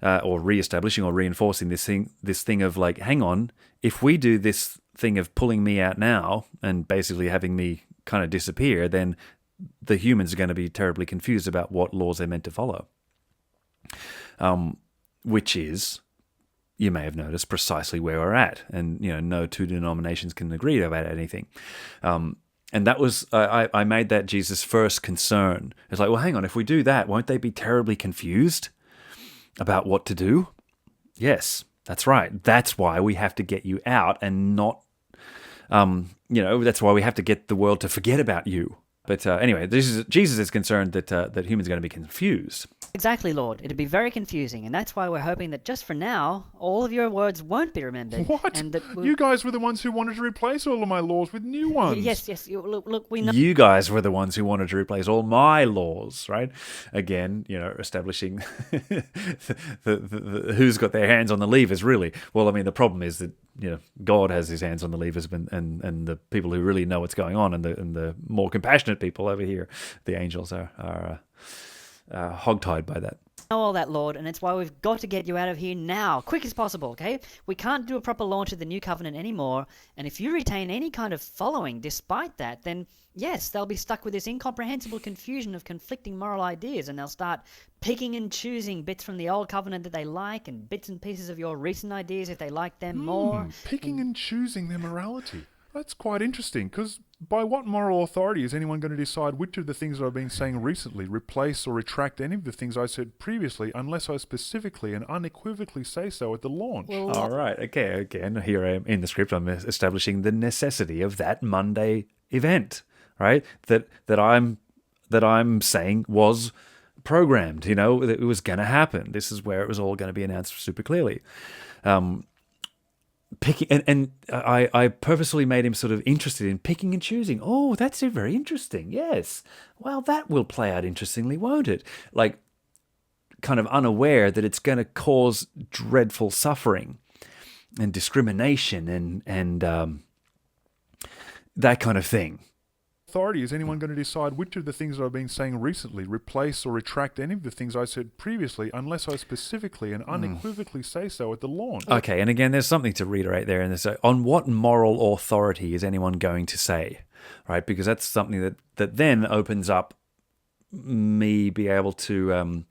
or re-establishing or reinforcing this thing of like, hang on, if we do this thing of pulling me out now and basically having me kind of disappear, then the humans are going to be terribly confused about what laws they're meant to follow. Which is, you may have noticed, precisely where we're at. And, no two denominations can agree about anything. And that was, I made that Jesus' first concern. It's like, well, hang on, if we do that, won't they be terribly confused about what to do? Yes, that's right. That's why we have to get you out and not, that's why we have to get the world to forget about you. But anyway, Jesus is concerned that humans are going to be confused. exactly, Lord. It'd be very confusing, and that's why we're hoping that just for now, all of your words won't be remembered. What? And that You guys were the ones who wanted to replace all of my laws with new ones. Yes. Look, we know. You guys were the ones who wanted to replace all my laws, right? Again, establishing the who's got their hands on the levers, really. Well, I mean, the problem is that God has his hands on the levers, and the people who really know what's going on, and the more compassionate people over here, the angels are hogtied by that. know all that, Lord, and it's why we've got to get you out of here now, quick as possible, okay? We can't do a proper launch of the new covenant anymore, and if you retain any kind of following despite that, then yes, they'll be stuck with this incomprehensible confusion of conflicting moral ideas, and they'll start picking and choosing bits from the old covenant that they like, and bits and pieces of your recent ideas if they like them more. Picking and choosing their morality. That's quite interesting, because by what moral authority is anyone going to decide which of the things that I've been saying recently replace or retract any of the things I said previously unless I specifically and unequivocally say so at the launch? All right. Okay. Again, here I am in the script. I'm establishing the necessity of that Monday event, right? That I'm saying was programmed. You know, that it was going to happen. This is where it was all going to be announced super clearly. Picking and I purposely made him sort of interested in picking and choosing. Oh, that's very interesting. Yes. Well, that will play out interestingly, won't it? Like, kind of unaware that it's going to cause dreadful suffering and discrimination and that kind of thing. Authority is anyone going to decide which of the things that I've been saying recently replace or retract any of the things I said previously unless I specifically and unequivocally say so at the launch? Okay, and again, there's something to reiterate there. And there's on what moral authority is anyone going to say, right? Because that's something that then opens up me be able to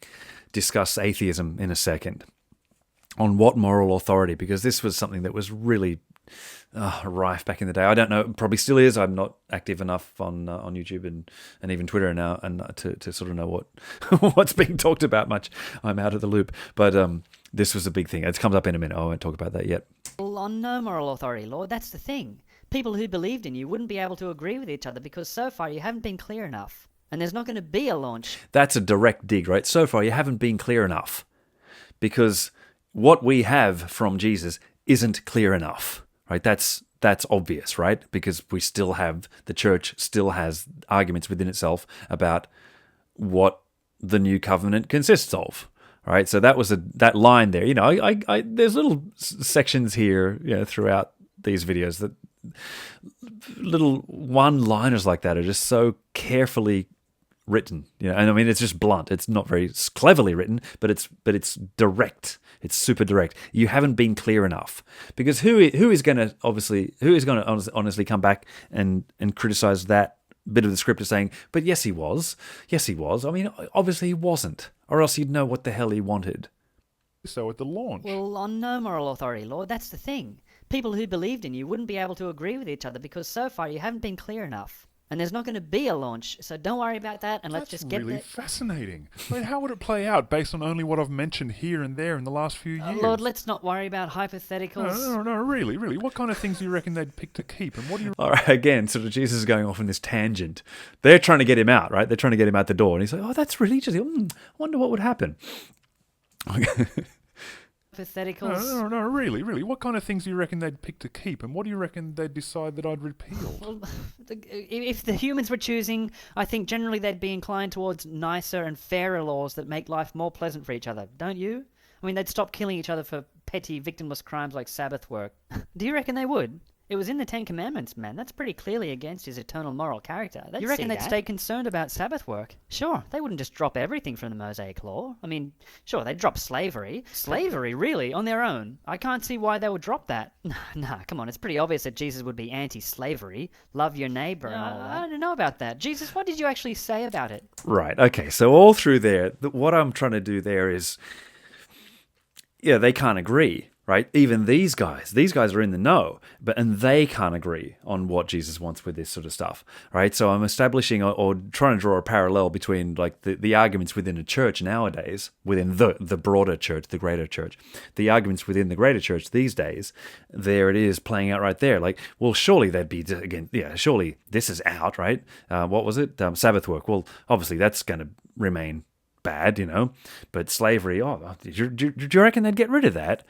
discuss atheism in a second. On what moral authority? Because this was something that was really rife back in the day. I don't know, probably still is. I'm not active enough on YouTube and even Twitter now, and to sort of know what's being talked about much. I'm out of the loop. But this was a big thing. It comes up in a minute. I won't talk about that yet. Well, on no moral authority, Lord, that's the thing. People who believed in you wouldn't be able to agree with each other because so far you haven't been clear enough. And there's not going to be a launch. That's a direct dig, right? So far you haven't been clear enough. Because what we have from Jesus isn't clear enough, right? That's obvious, right? Because the church still has arguments within itself about what the new covenant consists of, right? So that was that line there. You know, I there's little sections here, you know, throughout these videos that little one-liners like that are just so carefully written, you know, and I mean it's just blunt. It's not very cleverly written, but it's direct. It's super direct. You haven't been clear enough, because who is going to honestly come back and criticize that bit of the script as saying, but yes he was. I mean, obviously he wasn't, or else you'd know what the hell he wanted. So at the launch. Well, on no moral authority, Lord, that's the thing. People who believed in you wouldn't be able to agree with each other because so far you haven't been clear enough. And there's not going to be a launch, so don't worry about that, and let's just get really there. Fascinating. I mean, how would it play out based on only what I've mentioned here and there in the last few years? Lord, let's not worry about hypotheticals. No, really. What kind of things do you reckon they'd pick to keep, and what do you... All right, again, sort of Jesus is going off in this tangent. They're trying to get him out, right? They're trying to get him out the door, and he's like, oh, that's really interesting. I wonder what would happen. Hypotheticals. No, really. What kind of things do you reckon they'd pick to keep, and what do you reckon they'd decide that I'd repeal? Well, if the humans were choosing, I think generally they'd be inclined towards nicer and fairer laws that make life more pleasant for each other, don't you? I mean, they'd stop killing each other for petty, victimless crimes like Sabbath work. Do you reckon they would? It was in the Ten Commandments, man. That's pretty clearly against his eternal moral character. You reckon they'd stay concerned about Sabbath work? Sure, they wouldn't just drop everything from the Mosaic Law. I mean, sure, they'd drop slavery. Slavery, really, on their own? I can't see why they would drop that. Nah, come on, it's pretty obvious that Jesus would be anti-slavery. Love your neighbor and all that. I don't know about that. Jesus, what did you actually say about it? Right, okay, so all through there, what I'm trying to do there is, yeah, they can't agree. Right, even these guys are in the know, and they can't agree on what Jesus wants with this sort of stuff, right? So I'm establishing or trying to draw a parallel between like the arguments within a church nowadays, within the broader church, the greater church, the arguments within the greater church these days. There it is playing out right there. Like, well, surely they'd be again, yeah, surely this is out, right? What was it? Sabbath work. Well, obviously that's going to remain bad, you know, but slavery. Oh, do you reckon they'd get rid of that?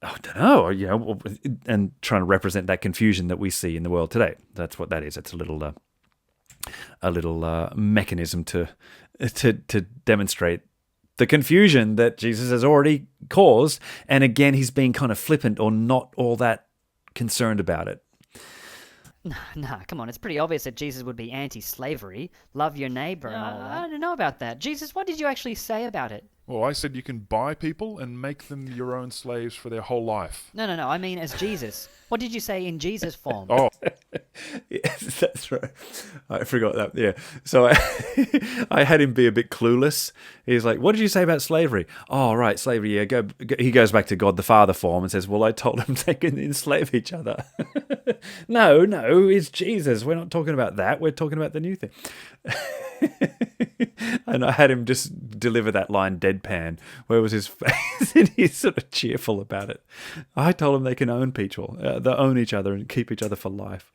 I don't know, you know, and trying to represent that confusion that we see in the world today. That's what that is. It's a little mechanism to demonstrate the confusion that Jesus has already caused. And again, he's being kind of flippant or not all that concerned about it. Nah, come on, it's pretty obvious that Jesus would be anti-slavery. Love your neighbor and all that. I don't know about that. Jesus, what did you actually say about it? Well, I said you can buy people and make them your own slaves for their whole life. No, I mean as Jesus. What did you say in Jesus form? Oh, Yes, that's right. I forgot that. Yeah. So I had him be a bit clueless. He's like, "What did you say about slavery?" "Oh, right, slavery. Yeah, go." He goes back to God the Father form and says, "Well, I told them they can enslave each other." No, it's Jesus. We're not talking about that. We're talking about the new thing. And I had him just deliver that line deadpan. Where was his face? And he's sort of cheerful about it. I told him they can own people. They own each other and keep each other for life.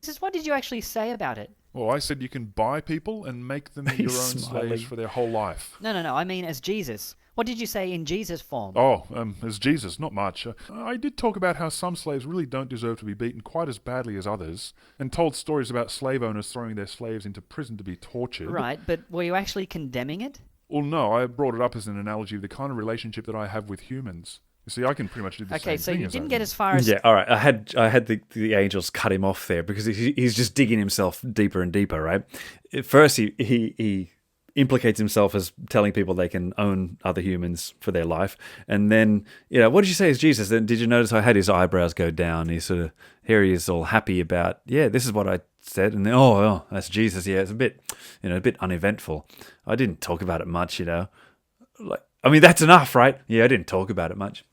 Jesus, what did you actually say about it? well, I said you can buy people and make them your own smiling. slaves for their whole life. No, I mean as Jesus. What did you say in Jesus form? Oh, as Jesus, not much. I did talk about how some slaves really don't deserve to be beaten quite as badly as others, and told stories about slave owners throwing their slaves into prison to be tortured. Right, but were you actually condemning it? Well, no, I brought it up as an analogy of the kind of relationship that I have with humans. You see, I can pretty much do the same thing. Okay, so you as didn't I get do. as far as... Yeah, all right. I had the angels cut him off there because he's just digging himself deeper and deeper, right? At first, he implicates himself as telling people they can own other humans for their life. And then, what did you say is Jesus? Then did you notice I had his eyebrows go down? He sort of, here he is all happy about, this is what I said. And then, oh, that's Jesus. Yeah, it's a bit uneventful. I didn't talk about it much, that's enough, right? Yeah, I didn't talk about it much.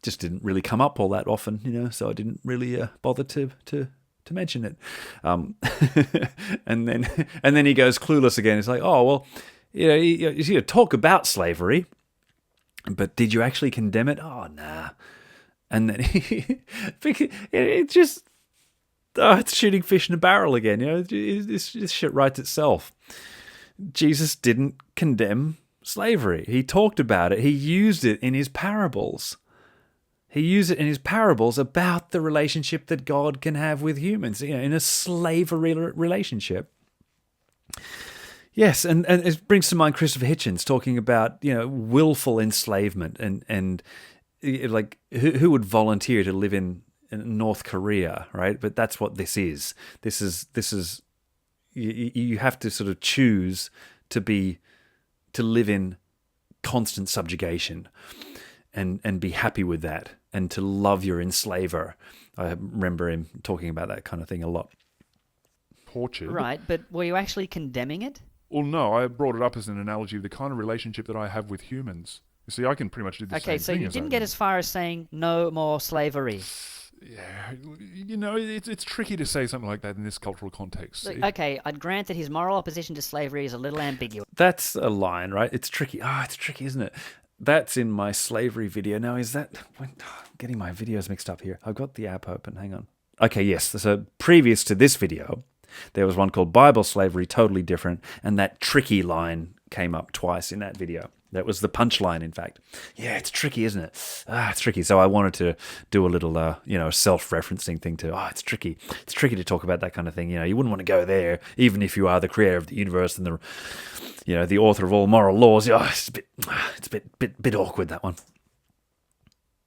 Just didn't really come up all that often, so I didn't really bother to mention it. And then he goes clueless again. It's like, oh, well, you talk about slavery, but did you actually condemn it? Oh, nah. And then it's just, it's shooting fish in a barrel again. This shit writes itself. Jesus didn't condemn slavery. He talked about it. He used it in his parables. He used it in his parables about the relationship that God can have with humans, in a slavery relationship. Yes, and it brings to mind Christopher Hitchens talking about, willful enslavement and like who would volunteer to live in North Korea, right? But that's what this is. This is you have to sort of choose to live in constant subjugation and be happy with that and to love your enslaver. I remember him talking about that kind of thing a lot. Tortured. Right, but were you actually condemning it? Well, no, I brought it up as an analogy of the kind of relationship that I have with humans. You see, I can pretty much do the same thing. Okay, so you didn't get as far as saying no more slavery. Yeah, it's tricky to say something like that in this cultural context. Look, okay, I'd grant that his moral opposition to slavery is a little ambiguous. That's a line, right? It's tricky. It's tricky, isn't it? That's in my slavery video. Now, is that... I'm getting my videos mixed up here. I've got the app open. Hang on. Okay, yes. So previous to this video, there was one called Bible Slavery, totally different, and that tricky line came up twice in that video. That was the punchline, in fact. Yeah, it's tricky, isn't it? It's tricky. So I wanted to do a little, self-referencing thing to, it's tricky. It's tricky to talk about that kind of thing. You wouldn't want to go there, even if you are the creator of the universe and the author of all moral laws. It's a bit awkward, that one.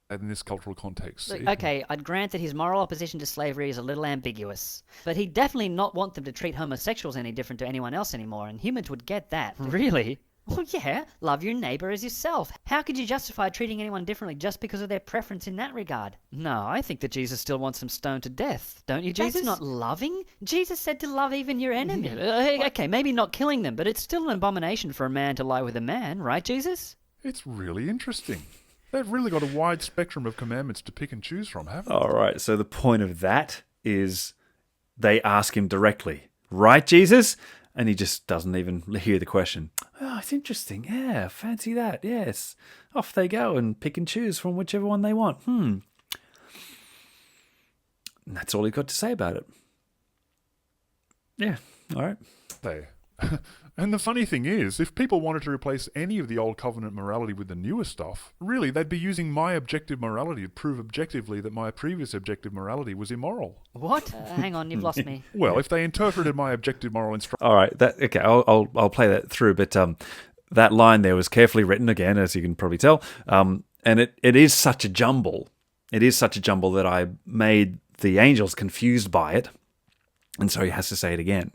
In this cultural context. Look, okay, I'd grant that his moral opposition to slavery is a little ambiguous. But he'd definitely not want them to treat homosexuals any different to anyone else anymore, and humans would get that. Really? Well, yeah, love your neighbour as yourself. How could you justify treating anyone differently just because of their preference in that regard? No, I think that Jesus still wants them stoned to death. Don't you, Jesus? That's not loving. Jesus said to love even your enemy. Okay, maybe not killing them, but it's still an abomination for a man to lie with a man, right, Jesus? It's really interesting. They've really got a wide spectrum of commandments to pick and choose from, haven't they? All right, so the point of that is they ask him directly, right, Jesus? And he just doesn't even hear the question. Oh, it's interesting. Yeah, fancy that. Yes. Off they go and pick and choose from whichever one they want. And that's all he got to say about it. Yeah, all right. And the funny thing is, if people wanted to replace any of the old covenant morality with the newer stuff, really, they'd be using my objective morality to prove objectively that my previous objective morality was immoral. What? Hang on, you've lost me. Well, if they interpreted my objective moral instruction... All right, okay, I'll play that through, but that line there was carefully written again, as you can probably tell, and it is such a jumble. It is such a jumble that I made the angels confused by it, and so he has to say it again.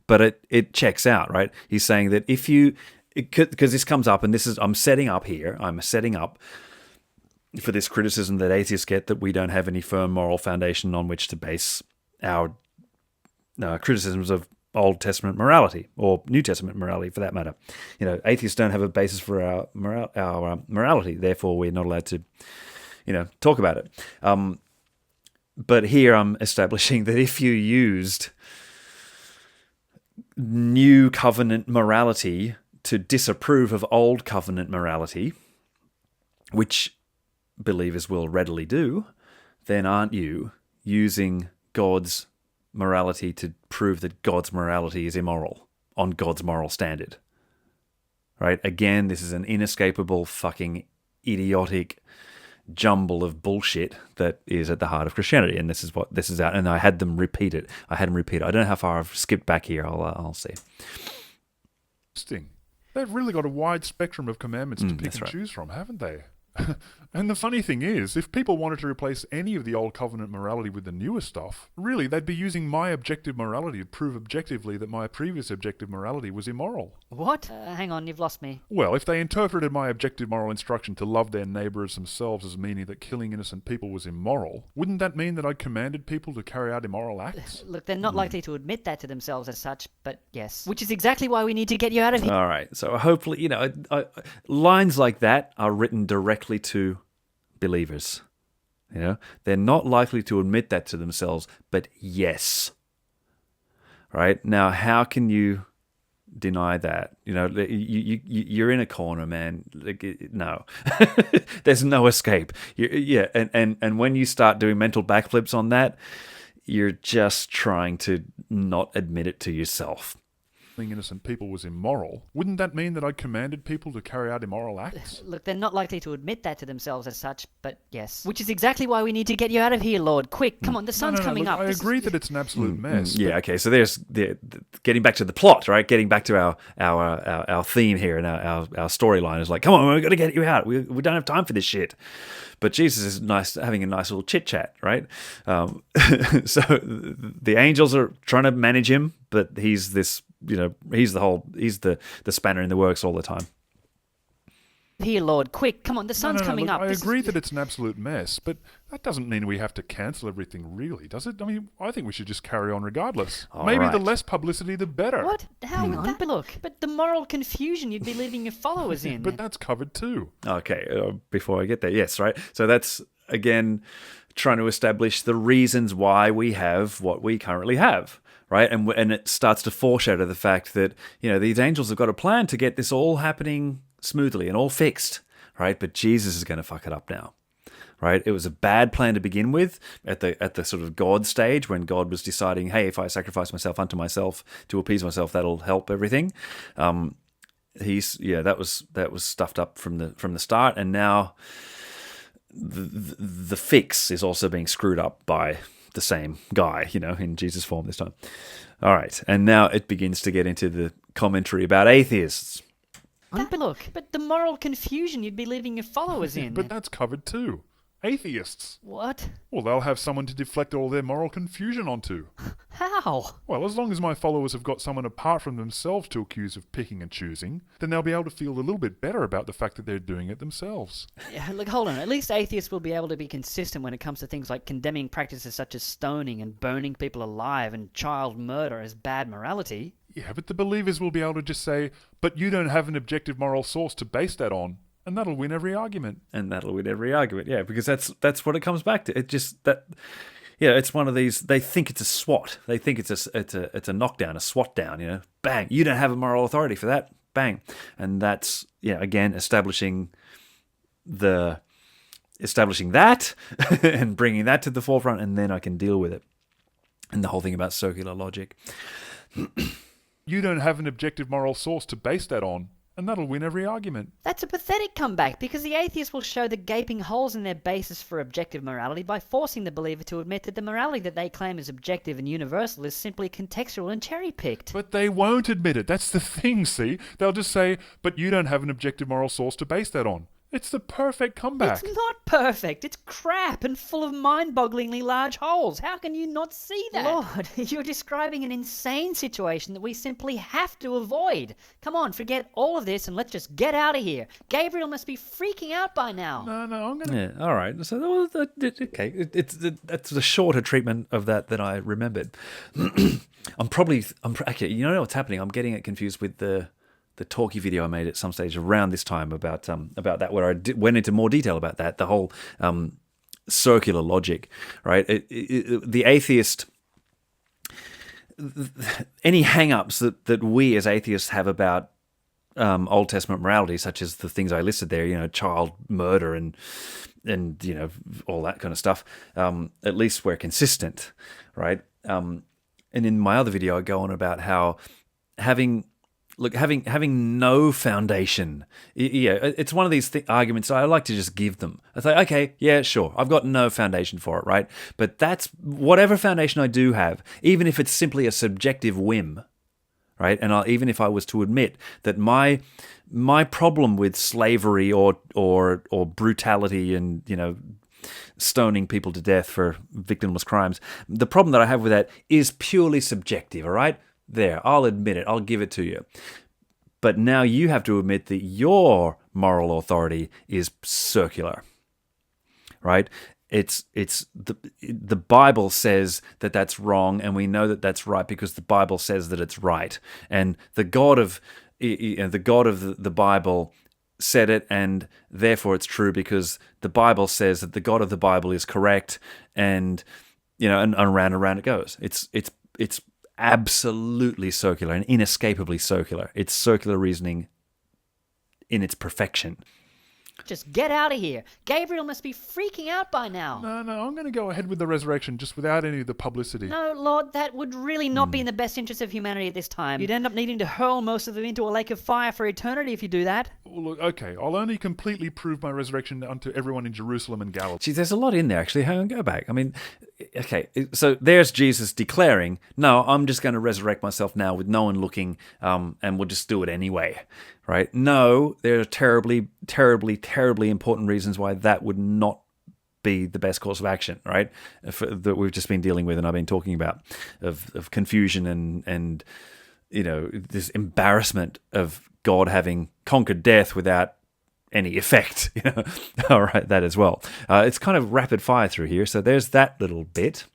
But it checks out, right? He's saying that if you because this comes up, and I'm setting up for this criticism that atheists get, that we don't have any firm moral foundation on which to base our criticisms of Old Testament morality, or New Testament morality for that matter. Atheists don't have a basis for our morality, therefore we're not allowed to, talk about it. But here I'm establishing that if you used New Covenant morality to disapprove of Old Covenant morality, which believers will readily do, then aren't you using God's morality to prove that God's morality is immoral on God's moral standard? Right? Again, this is an inescapable fucking idiotic jumble of bullshit that is at the heart of Christianity, and this is out. And I had them repeat it. I don't know how far I've skipped back here. I'll see. Interesting. They've really got a wide spectrum of commandments to pick and choose from, haven't they? And the funny thing is, if people wanted to replace any of the old covenant morality with the newer stuff, really they'd be using my objective morality to prove objectively that my previous objective morality was immoral. What? Hang on, you've lost me. Well, if they interpreted my objective moral instruction to love their neighbour as themselves as meaning that killing innocent people was immoral, wouldn't that mean that I commanded people to carry out immoral acts? Look, they're not likely to admit that to themselves as such, but yes. Which is exactly why we need to get you out of here. All right, so hopefully, lines like that are written directly to believers. They're not likely to admit that to themselves, but yes. Right? Now, how can you deny that? You're in a corner, man. No. There's no escape. And when you start doing mental backflips on that, you're just trying to not admit it to yourself. Innocent people was immoral, wouldn't that mean that I commanded people to carry out immoral acts? Look, they're not likely to admit that to themselves as such, but yes. Which is exactly why we need to get you out of here, Lord. Quick, come on, the sun's coming up. I agree that it's an absolute mess. Yeah, okay, so there's getting back to the plot, right? Getting back to our theme here, and our storyline is like, come on, we've got to get you out. We don't have time for this shit. But Jesus is having a nice little chit chat, right? So the angels are trying to manage him, but he's this, he's the spanner in the works all the time. Here, Lord, quick, come on, the sun's coming up. I agree that it's an absolute mess, but that doesn't mean we have to cancel everything, really, does it? I mean, I think we should just carry on regardless. Maybe the less publicity, the better. What? How would that look? But the moral confusion you'd be leaving your followers in. But that's covered too. Okay, before I get there, yes, right? So that's, again, trying to establish the reasons why we have what we currently have. Right, and it starts to foreshadow the fact that these angels have got a plan to get this all happening smoothly and all fixed, right? But Jesus is going to fuck it up now, right? It was a bad plan to begin with at the sort of God stage, when God was deciding, hey, if I sacrifice myself unto myself to appease myself, that'll help everything. That was stuffed up from the start, and now the fix is also being screwed up by the same guy, in Jesus' form this time. All right, and now it begins to get into the commentary about atheists. But the moral confusion you'd be leaving your followers in. But that's covered too. Atheists. What? Well, they'll have someone to deflect all their moral confusion onto. How? Well, as long as my followers have got someone apart from themselves to accuse of picking and choosing, then they'll be able to feel a little bit better about the fact that they're doing it themselves. Yeah, look, hold on. At least atheists will be able to be consistent when it comes to things like condemning practices such as stoning and burning people alive and child murder as bad morality. Yeah, but the believers will be able to just say, but you don't have an objective moral source to base that on. And that'll win every argument. Yeah, because that's what it comes back to. It just that, it's one of these. They think it's a SWAT. They think it's a knockdown, a SWAT down. Bang! You don't have a moral authority for that. Bang! And that's again establishing that and bringing that to the forefront, and then I can deal with it. And the whole thing about circular logic. You don't have an objective moral source to base that on. And that'll win every argument. That's a pathetic comeback, because the atheist will show the gaping holes in their basis for objective morality by forcing the believer to admit that the morality that they claim is objective and universal is simply contextual and cherry-picked. But they won't admit it. That's the thing, see? They'll just say, but you don't have an objective moral source to base that on. It's the perfect comeback. It's not perfect. It's crap and full of mind-bogglingly large holes. How can you not see that? Lord, you're describing an insane situation that we simply have to avoid. Come on, forget all of this and let's just get out of here. Gabriel must be freaking out by now. No, I'm going to... Yeah, all right. So, okay, that's the shorter treatment of that I remembered. Okay, you know what's happening? I'm getting it confused with the talkie video I made at some stage around this time about that, where I went into more detail about that, the whole circular logic, right? The atheist, any hang-ups that we as atheists have about Old Testament morality, such as the things I listed there, child murder and all that kind of stuff, at least we're consistent, right? And in my other video, I go on about how having no foundation, it's one of these arguments I like to just give them. I say, okay, yeah, sure, I've got no foundation for it, right? But that's whatever foundation I do have, even if it's simply a subjective whim, right? And even if I was to admit that my problem with slavery or brutality and stoning people to death for victimless crimes, the problem that I have with that is purely subjective, all right? There, I'll admit it. I'll give it to you. But now you have to admit that your moral authority is circular, right? It's the Bible says that that's wrong, and we know that that's right because the Bible says that it's right. And the God of the Bible said it, and therefore it's true because the Bible says that the God of the Bible is correct, and and around it goes. It's absolutely circular and inescapably circular. It's circular reasoning in its perfection. Just get out of here. Gabriel must be freaking out by now. No, I'm going to go ahead with the resurrection just without any of the publicity. No, Lord, that would really not be in the best interest of humanity at this time. You'd end up needing to hurl most of them into a lake of fire for eternity if you do that. Well, look, okay, I'll only completely prove my resurrection unto everyone in Jerusalem and Galilee. Gee, there's a lot in there, actually. Hang on, go back. I mean, okay, so there's Jesus declaring, no, I'm just going to resurrect myself now with no one looking, and we'll just do it anyway, right? No, there are terribly, terribly, terribly important reasons why that would not be the best course of action, right? That we've just been dealing with and I've been talking about, of confusion and this embarrassment of God having conquered death without any effect. All right, that as well. It's kind of rapid fire through here, so there's that little bit.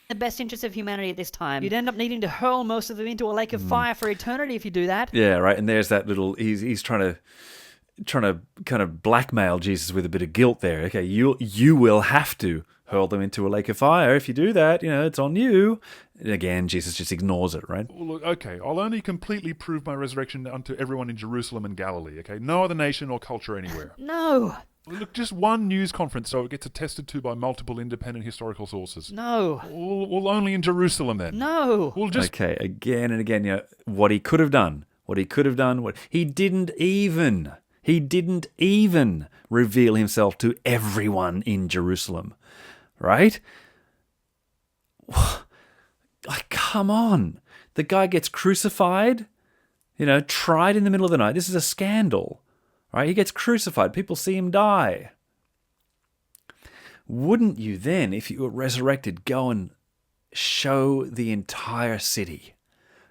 The best interest of humanity at this time. You'd end up needing to hurl most of them into a lake of fire for eternity if you do that. Yeah, right. And there's that little. He's trying to kind of blackmail Jesus with a bit of guilt there. Okay, you will have to hurl them into a lake of fire. If you do that, it's on you. And again, Jesus just ignores it, right? Well, look, okay, I'll only completely prove my resurrection unto everyone in Jerusalem and Galilee, okay? No other nation or culture anywhere. No. Look, just one news conference so it gets attested to by multiple independent historical sources. No. Well, only in Jerusalem then. No. We'll just... Okay, again and again, what he could have done, he didn't even reveal himself to everyone in Jerusalem, right? Like, come on. The guy gets crucified, tried in the middle of the night. This is a scandal, right? He gets crucified. People see him die. Wouldn't you then, if you were resurrected, go and show the entire city,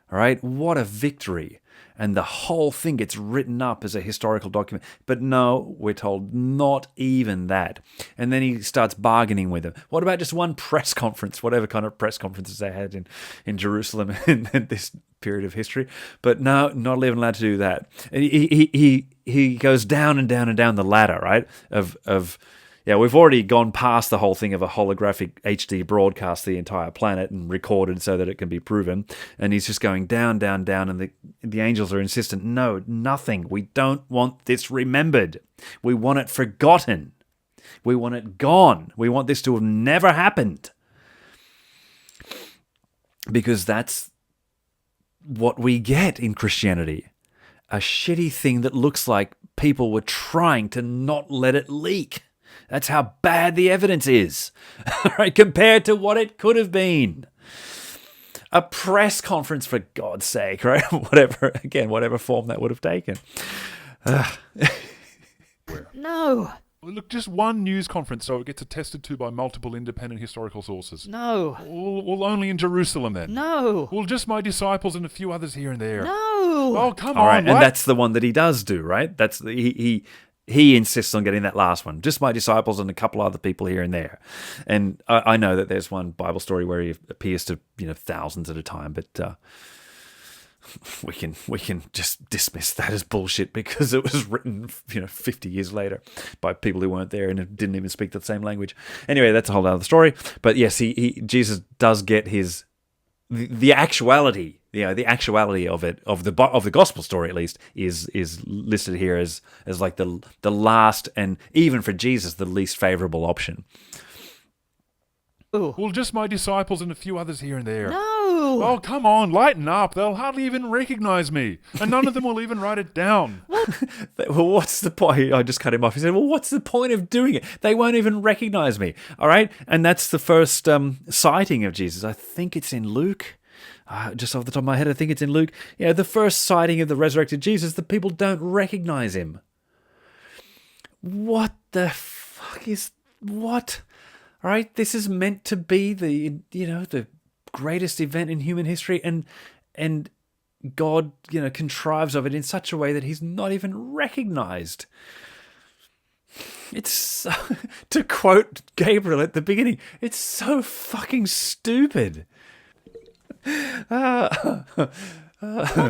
right? What a victory. And the whole thing gets written up as a historical document. But no, we're told not even that. And then he starts bargaining with them. What about just one press conference, whatever kind of press conferences they had in Jerusalem in this period of history? But no, not even allowed to do that. And he goes down and down and down the ladder, right, Yeah, we've already gone past the whole thing of a holographic HD broadcast the entire planet and recorded so that it can be proven. And he's just going down, down, down, and the angels are insistent, no, nothing. We don't want this remembered. We want it forgotten. We want it gone. We want this to have never happened. Because that's what we get in Christianity. A shitty thing that looks like people were trying to not let it leak. That's how bad the evidence is, right? Compared to what it could have been. A press conference, for God's sake, right? Whatever form that would have taken. elsewhere. No. Look, just one news conference so it gets attested to by multiple independent historical sources. No. Well, only in Jerusalem then. No. Well, just my disciples and a few others here and there. No. Oh, come All on. right, and what? that's the one that he does do, right? That's he insists on getting that last one. Just my disciples and a couple other people here and there. And I know that there's one Bible story where he appears to thousands at a time, but we can just dismiss that as bullshit because it was written 50 years later by people who weren't there and didn't even speak the same language. Anyway, that's a whole other story. But yes, Jesus does get the actuality. The actuality of it, of the gospel story at least, is listed here as like the last, and even for Jesus, the least favorable option. Ooh. Well, just my disciples and a few others here and there. No. Oh, come on, lighten up. They'll hardly even recognize me. And none of them will even write it down. Well, what's the point? I just cut him off. He said, well, what's the point of doing it? They won't even recognize me. All right? And that's the first sighting of Jesus. I think it's in Luke. Just off the top of my head, I think it's in Luke. The first sighting of the resurrected Jesus, the people don't recognize him. What the fuck is... What? All right? This is meant to be the greatest event in human history, and God, contrives of it in such a way that he's not even recognized. It's so, to quote Gabriel at the beginning, it's so fucking stupid. What's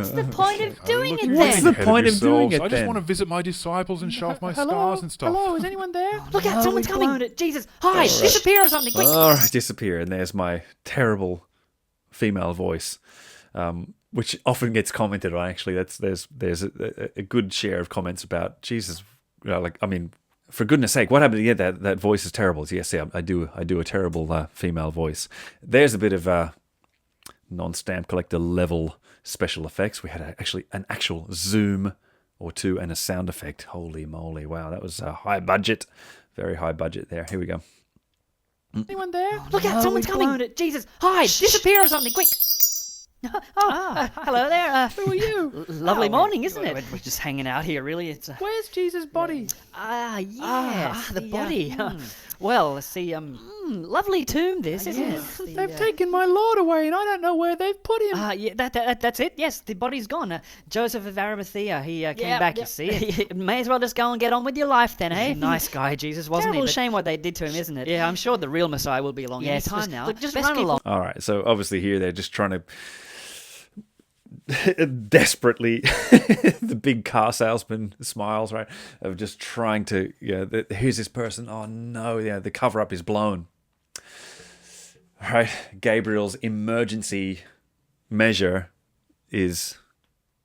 the point of doing it What's then? the point of doing it I just then? want to visit my disciples and show off my scars and stuff. Hello, is anyone there? Look no, out, someone's we've coming. blown it. Jesus, hide, disappear or something, quick. All right, disappear. And there's my terrible female voice, which often gets commented on. Actually, there's a good share of comments about Jesus. For goodness sake, what happened? Yeah, that voice is terrible. Yes, yeah, I do a terrible female voice. There's a bit of non-stamp collector level special effects. We had an actual zoom or two and a sound effect. Holy moly! Wow, that was a high budget, very high budget there. Here we go. Anyone there? Oh, Look no, out, someone's we've coming. blown it. Jesus, hide, disappear or something, quick. Hello there. Who are you? Lovely morning, isn't it? We're just hanging out here, really. It's Where's Jesus' body? Yes. the body. Well, let's see. Lovely tomb, this, isn't yes, it? They've taken my Lord away, and I don't know where they've put him. Yeah, that's it. Yes, the body's gone. Joseph of Arimathea, he came back. You see, May as well just go and get on with your life then, eh? nice guy, Jesus, wasn't Terrible he? But- shame what they did to him, isn't it? Yeah, I'm sure the real Messiah will be along any Yes, time just- now. look, just Best run keep along. All right, so obviously here they're just trying to desperately, the big car salesman smiles, right, of just trying to, here's this person, oh no, the cover up is blown. All right, Gabriel's emergency measure is,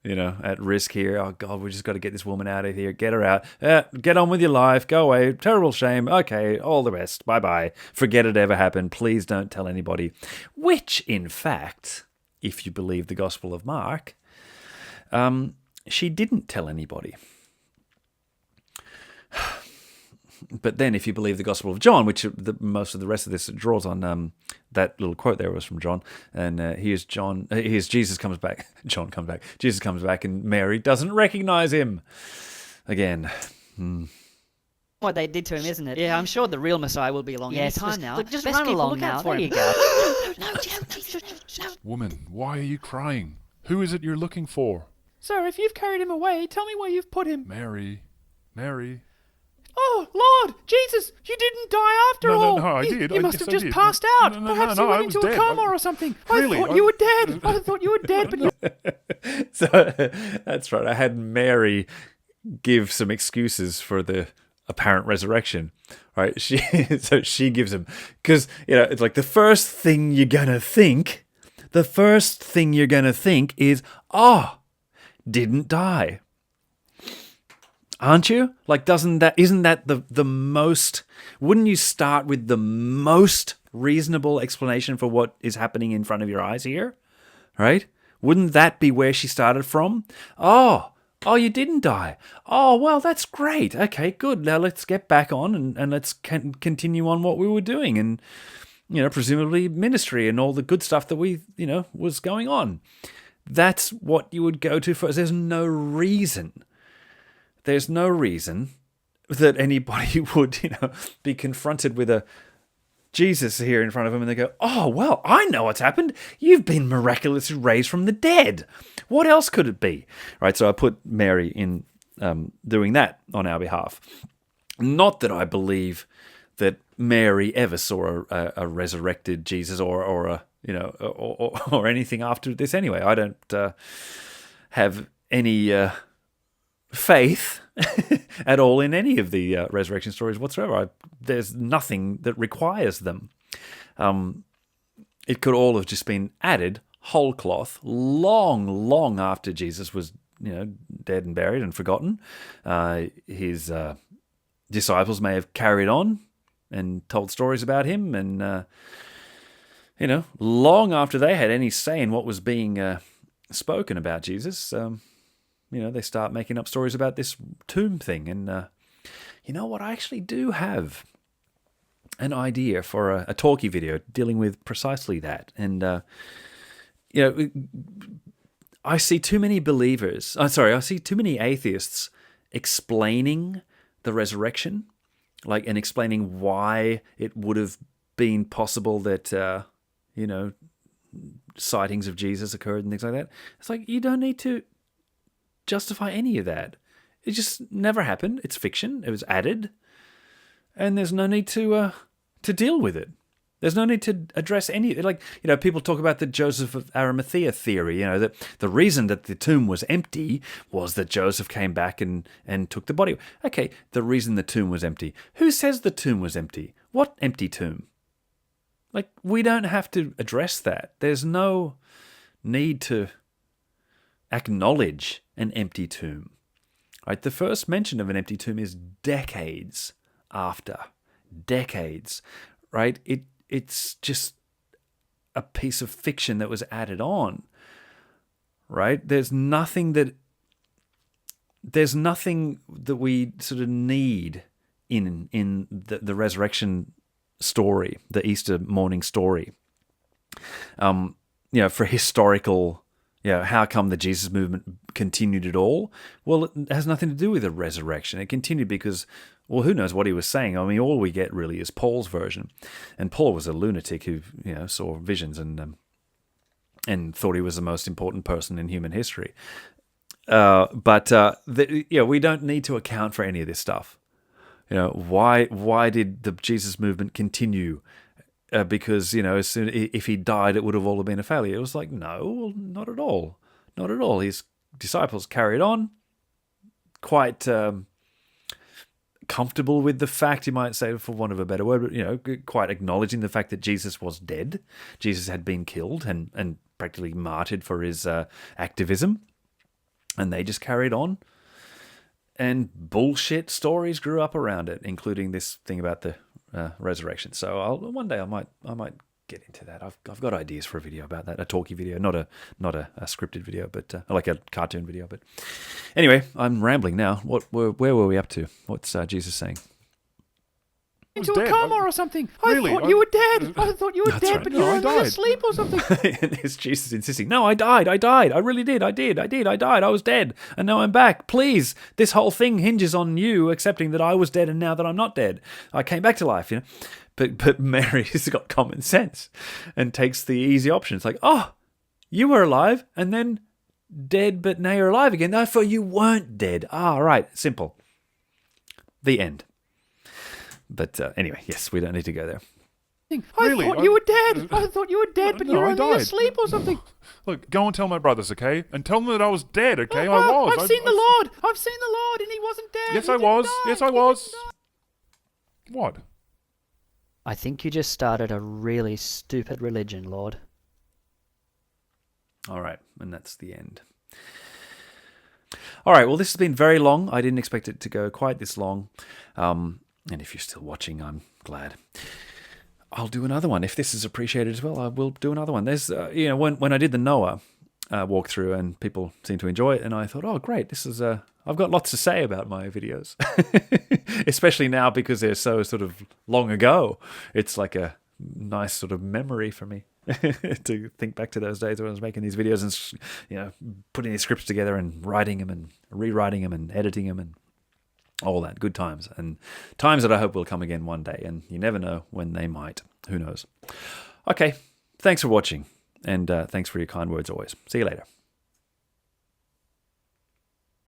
at risk here. Oh God, we just got to get this woman out of here, get her out, get on with your life, go away, terrible shame, okay, all the best, bye-bye, forget it ever happened, please don't tell anybody. Which, in fact, if you believe the Gospel of Mark, she didn't tell anybody. But then if you believe the Gospel of John, which most of the rest of this draws on, that little quote there was from John, and here's Jesus comes back, John comes back, Jesus comes back, and Mary doesn't recognize him. Again. What they did to him, isn't it? Yeah, I'm sure the real Messiah will be along any time now. Look, just Best run keep a along lookout now. for There him. you go. No. Woman, why are you crying? Who is it you're looking for? Sir, if you've carried him away, tell me where you've put him. Mary. Oh, Lord, Jesus, you didn't die after No, all. I did. You I must guess have I just did. passed out. No, Perhaps no, you I went was into a dead. coma or something. Really? I thought you were dead. I thought you were dead, but you... So that's right. I had Mary give some excuses for the apparent resurrection, right? So she gives them, because it's like the first thing you're gonna think is, didn't die, aren't you? Like, isn't that the most? Wouldn't you start with the most reasonable explanation for what is happening in front of your eyes here, right? Wouldn't that be where she started from? Oh, you didn't die. Oh, well, that's great. Okay, good. Now let's get back on and let's continue on what we were doing, and presumably ministry and all the good stuff that we was going on. That's what you would go to first. There's no reason that anybody would, be confronted with a Jesus here in front of them and they go, oh, well, I know what's happened. You've been miraculously raised from the dead. What else could it be? Right, so I put Mary in doing that on our behalf. Not that I believe that Mary ever saw a resurrected Jesus or anything after this anyway. I don't have any faith at all in any of the resurrection stories whatsoever. There's nothing that requires them. It could all have just been added whole cloth long after Jesus was dead and buried and forgotten. His disciples may have carried on and told stories about him, and long after they had any say in what was being spoken about Jesus, they start making up stories about this tomb thing. And you know what? I actually do have an idea for a talkie video dealing with precisely that. And I see too many I see too many atheists explaining the resurrection, and explaining why it would have been possible that, sightings of Jesus occurred and things like that. It's like, you don't need to justify any of that. It just never happened. It's fiction. It was added. And there's no need to deal with it. There's no need to address any, people talk about the Joseph of Arimathea theory, that the reason that the tomb was empty was that Joseph came back and took the body. Okay, the reason the tomb was empty. Who says the tomb was empty? What empty tomb? We don't have to address that. There's no need to acknowledge an empty tomb. Right? The first mention of an empty tomb is decades after. Decades. Right? It's just a piece of fiction that was added on, right? There's nothing that we sort of need in the resurrection story, the Easter morning story. For historical, how come the Jesus movement continued at all? Well, it has nothing to do with the resurrection. It continued because, well, who knows what he was saying? I mean, all we get really is Paul's version. And Paul was a lunatic who, saw visions and thought he was the most important person in human history. But we don't need to account for any of this stuff. Why did the Jesus movement continue? Because, if he died, it would have all been a failure. It was like, no, not at all. Not at all. His disciples carried on, quite comfortable with the fact, you might say, for want of a better word, but, quite acknowledging the fact that Jesus was dead. Jesus had been killed and practically martyred for his activism. And they just carried on. And bullshit stories grew up around it, including this thing about the resurrection. So one day I might get into that. I've got ideas for a video about that, a talkie video, not a scripted video, but like a cartoon video. But anyway, I'm rambling now. Where were we up to? What's Jesus saying? Into dead. a coma or something. Really? I thought you were dead. I thought you were That's dead, right. but No, you were I only died. asleep or something. And there's Jesus insisting, no, I died. I really did. I died. I was dead. And now I'm back. Please, this whole thing hinges on you accepting that I was dead and now that I'm not dead. I came back to life, But Mary's got common sense and takes the easy option. It's like, oh, you were alive and then dead, but now you're alive again. I thought you weren't dead. Right. Simple. The end. But anyway, yes, we don't need to go there. Really? I thought you were dead. I thought you were dead, but No, you were I only died. asleep or something. Look, go and tell my brothers, okay? And tell them that I was dead, okay? I was. I've seen the Lord. I've seen the Lord, and he wasn't dead. Yes, He I didn't was. die. Yes, I He was. didn't die. What? I think you just started a really stupid religion, Lord. All right, and that's the end. All right, well, this has been very long. I didn't expect it to go quite this long. And if you're still watching, I'm glad. I'll do another one. If this is appreciated as well, I will do another one. There's, when I did the Noah walkthrough and people seemed to enjoy it, and I thought, oh, great, this is I've got lots to say about my videos, especially now because they're so sort of long ago. It's like a nice sort of memory for me to think back to those days when I was making these videos and putting these scripts together and writing them and rewriting them and editing them and All that, good times, and times that I hope will come again one day, and you never know when they might. Who knows? Okay, thanks for watching, and thanks for your kind words always. See you later.